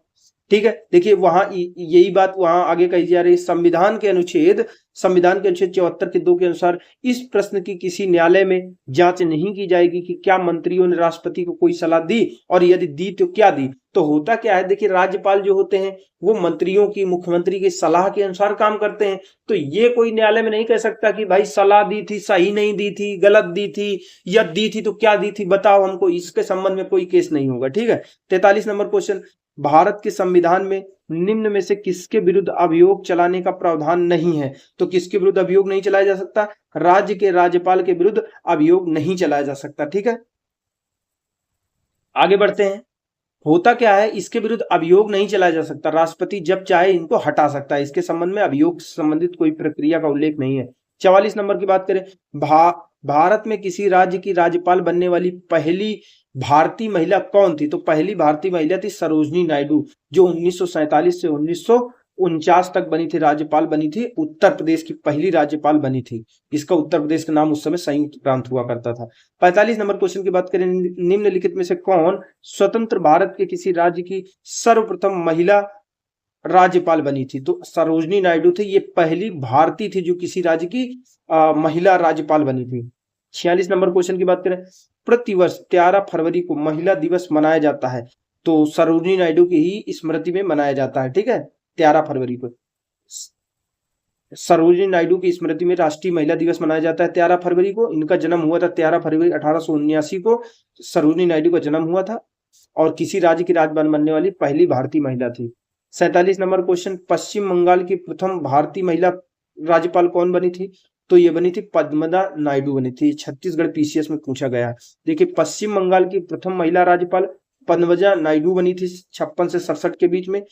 ठीक है, देखिए वहां यही बात वहां आगे कही जा रही है। संविधान के अनुच्छेद 74 के 2 के अनुसार इस प्रश्न की किसी न्यायालय में जांच नहीं की जाएगी कि क्या मंत्रियों ने राष्ट्रपति को कोई सलाह दी, और यदि दी तो क्या दी। तो होता क्या है, देखिए राज्यपाल जो होते हैं वो मंत्रियों की, मुख्यमंत्री की सलाह के अनुसार काम करते हैं। तो ये कोई न्यायालय में नहीं कह सकता कि भाई सलाह दी थी, सही नहीं दी थी, गलत दी थी, या दी थी तो क्या दी थी बताओ हमको, इसके संबंध में कोई केस नहीं होगा। ठीक है, 43 नंबर क्वेश्चन, भारत के संविधान में निम्न में से किसके विरुद्ध अभियोग चलाने का प्रावधान नहीं है। तो किसके विरुद्ध अभियोग नहीं चलाया जा सकता, राज्य के राज्यपाल के विरुद्ध अभियोग नहीं चलाया जा सकता। ठीक है, आगे बढ़ते हैं। होता क्या है, इसके विरुद्ध अभियोग नहीं चलाया जा सकता, राष्ट्रपति जब चाहे इनको हटा सकता है, इसके संबंध में अभियोग से संबंधित कोई प्रक्रिया का उल्लेख नहीं है। 44 नंबर की बात करें, भारत में किसी राज्य की राज्यपाल बनने वाली पहली भारतीय महिला कौन थी। तो पहली भारतीय महिला थी सरोजनी नायडू, जो 1947 से 1949 तक बनी थी, राज्यपाल बनी थी, उत्तर प्रदेश की पहली राज्यपाल बनी थी। इसका उत्तर प्रदेश का नाम उस समय संयुक्त प्रांत हुआ करता था। 45 नंबर क्वेश्चन की बात करें, निम्नलिखित में से कौन स्वतंत्र भारत के किसी राज्य की सर्वप्रथम महिला राज्यपाल बनी थी? तो सरोजनी नायडू थी, ये पहली भारतीय थी जो किसी राज्य की महिला राज्यपाल बनी थी। 46 नंबर क्वेश्चन की बात करें, प्रतिवर्ष 13 फरवरी को महिला दिवस मनाया जाता है, तो सरोजनी नायडू की ही स्मृति में मनाया जाता है। ठीक है, 13 फरवरी को सरोजनी नायडू की स्मृति में राष्ट्रीय महिला दिवस मनाया जाता है 13 फरवरी को। इनका जन्म हुआ था 13 फरवरी 1879 को, सरोजनी नायडू का जन्म हुआ था और किसी राज्य की राज्यपाल बनने वाली पहली भारतीय महिला थी। 47 नंबर क्वेश्चन, पश्चिम बंगाल की प्रथम भारतीय महिला राज्यपाल कौन बनी थी? तो ये बनी थी पद्मजा नायडू बनी थी। छत्तीसगढ़ पीसीएस में पूछा गया। देखिए, पश्चिम बंगाल की प्रथम महिला राज्यपाल पद्मजा नायडू बनी थी 56 से 67 के बीच में।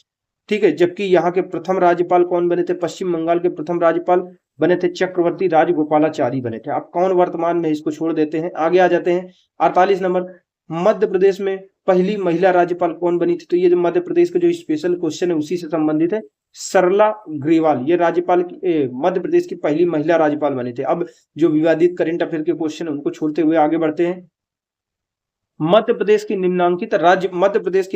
ठीक है, जबकि यहाँ के प्रथम राज्यपाल कौन बने थे? पश्चिम बंगाल के प्रथम राज्यपाल बने थे चक्रवर्ती राजगोपालाचारी बने थे। अब कौन वर्तमान में, इसको छोड़ देते हैं, आगे आ जाते हैं। 48 नंबर, मध्य प्रदेश में पहली महिला राज्यपाल कौन बनी थी? तो ये जो मध्य प्रदेश का जो स्पेशल क्वेश्चन है उसी से संबंधित है। सरला ग्रेवाल, ये राज्यपाल मध्य प्रदेश की पहली महिला राज्यपाल बनी थी। अब जो विवादित करंट अफेयर के क्वेश्चन है उनको छोड़ते हुए आगे बढ़ते हैं। मध्य प्रदेश की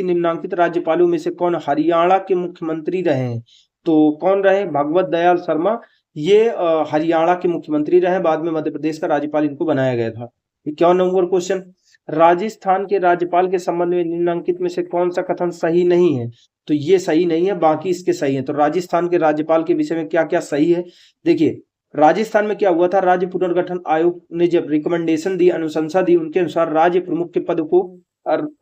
निम्नांकित राज्यपालों में से कौन हरियाणा के मुख्यमंत्री रहे हैं? तो कौन रहे? भगवत दयाल शर्मा, ये हरियाणा के मुख्यमंत्री रहे, बाद में मध्य प्रदेश का राज्यपाल इनको बनाया गया था। 51 नंबर क्वेश्चन, राजस्थान के राज्यपाल के संबंध में निम्नलिखित में से कौन सा कथन सही नहीं है? तो ये सही नहीं है, बाकी इसके सही है। तो राजस्थान के राज्यपाल के विषय में क्या क्या सही है? देखिए, राजस्थान में क्या हुआ था, राज्य पुनर्गठन आयोग ने जब रिकमेंडेशन दी, अनुशंसा दी, उनके अनुसार राज्य प्रमुख के पद को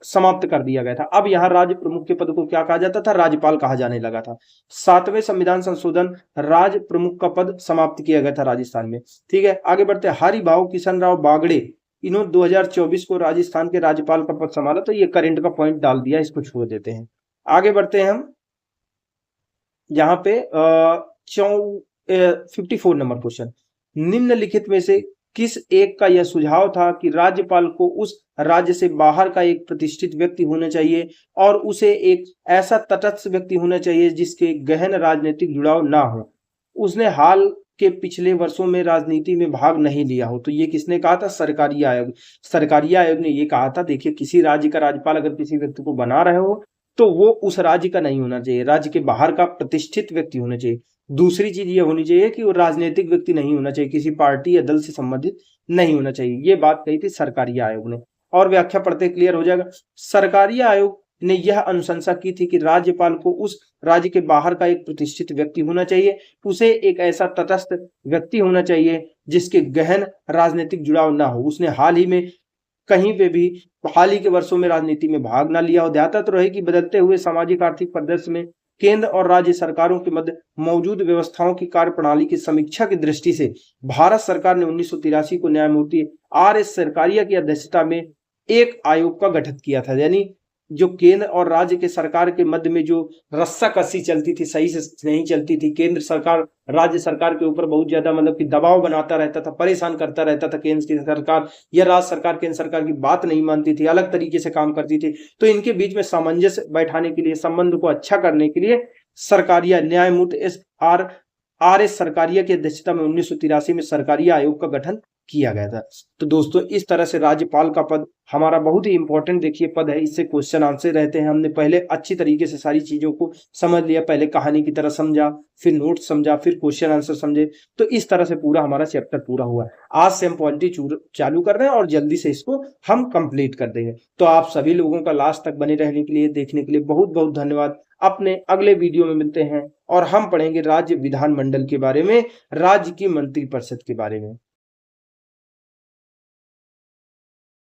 समाप्त कर दिया गया था। अब यहाँ राज्य प्रमुख के पद को क्या कहा जाता था? राज्यपाल कहा जाने लगा था। 7वें संविधान संशोधन, राज्य प्रमुख का पद समाप्त किया गया था राजस्थान में। ठीक है, आगे बढ़ते हैं। हरिभाऊ किशन राव बागड़े, इन्होंने 2024 को राजस्थान के राज्यपाल का पद संभाला। तो ये करंट का पॉइंट डाल दिया, इसको छोड़ देते हैं। आगे बढ़ते हैं हम, यहाँ पे 54 नंबर क्वेश्चन, निम्नलिखित में से किस एक का यह सुझाव था कि राज्यपाल को उस राज्य से बाहर का एक प्रतिष्ठित व्यक्ति होना चाहिए और उसे एक ऐसा तटस्थ व्यक्ति होना चाहिए जिसके गहन राजनीतिक जुड़ाव ना हो, उसने हाल के पिछले वर्षों में राजनीति में भाग नहीं लिया हो? तो ये किसने कहा था? सरकारी आयोग। सरकारी आयोग ने ये कहा था। देखिए, किसी राज्य का राज्यपाल अगर किसी व्यक्ति को बना रहे हो तो वो उस राज्य का नहीं होना चाहिए, राज्य के बाहर का प्रतिष्ठित व्यक्ति होना चाहिए। दूसरी चीज ये होनी चाहिए कि वो राजनीतिक व्यक्ति नहीं होना चाहिए, किसी पार्टी या दल से संबंधित नहीं होना चाहिए। ये बात कही थी सरकारी आयोग ने। और व्याख्या पढ़ते क्लियर हो जाएगा। सरकारी आयोग ने यह अनुशंसा की थी कि राज्यपाल को उस राज्य के बाहर का एक प्रतिष्ठित व्यक्ति होना चाहिए, उसे एक ऐसा तटस्थ व्यक्ति होना चाहिए जिसके गहन राजनीतिक जुड़ाव ना हो, उसने हाल ही में कहीं पे भी हाल ही के वर्षों में राजनीति में भाग ना लिया हो, ध्यात रहे कि बदलते हुए सामाजिक आर्थिक परिदृश्य में केंद्र और राज्य सरकारों के मध्य मौजूद व्यवस्थाओं की कार्यप्रणाली की समीक्षा की दृष्टि से भारत सरकार ने 1983 को न्यायमूर्ति RS सरकारिया की अध्यक्षता में एक आयोग का गठन किया था। यानी जो केंद्र और राज्य के सरकार के मध्य में जो रस्साकसी चलती थी, सही से नहीं चलती थी, केंद्र सरकार राज्य सरकार के ऊपर बहुत ज्यादा मतलब कि दबाव बनाता रहता था, परेशान करता रहता था केंद्र की सरकार, या राज्य सरकार केंद्र सरकार की बात नहीं मानती थी, अलग तरीके से काम करती थी। तो इनके बीच में सामंजस्य बैठाने के लिए, संबंध को अच्छा करने के लिए सरकारिया न्यायमूर्ति RS सरकारिया की अध्यक्षता में 1983 में सरकारिया आयोग का गठन किया गया था। तो दोस्तों, इस तरह से राज्यपाल का पद हमारा बहुत ही इंपॉर्टेंट देखिए पद है, इससे क्वेश्चन आंसर रहते हैं। हमने पहले अच्छी तरीके से सारी चीजों को समझ लिया, पहले कहानी की तरह समझा, फिर नोट समझा, फिर क्वेश्चन आंसर समझे। तो इस तरह से पूरा हमारा चैप्टर पूरा हुआ। आज से हम पॉलिटी चालू कर रहे हैं और जल्दी से इसको हम कंप्लीट कर देंगे। तो आप सभी लोगों का लास्ट तक बने रहने के लिए, देखने के लिए बहुत बहुत धन्यवाद। अपने अगले वीडियो में मिलते हैं और हम पढ़ेंगे राज्य विधानमंडल के बारे में, राज्य की मंत्रिपरिषद के बारे में।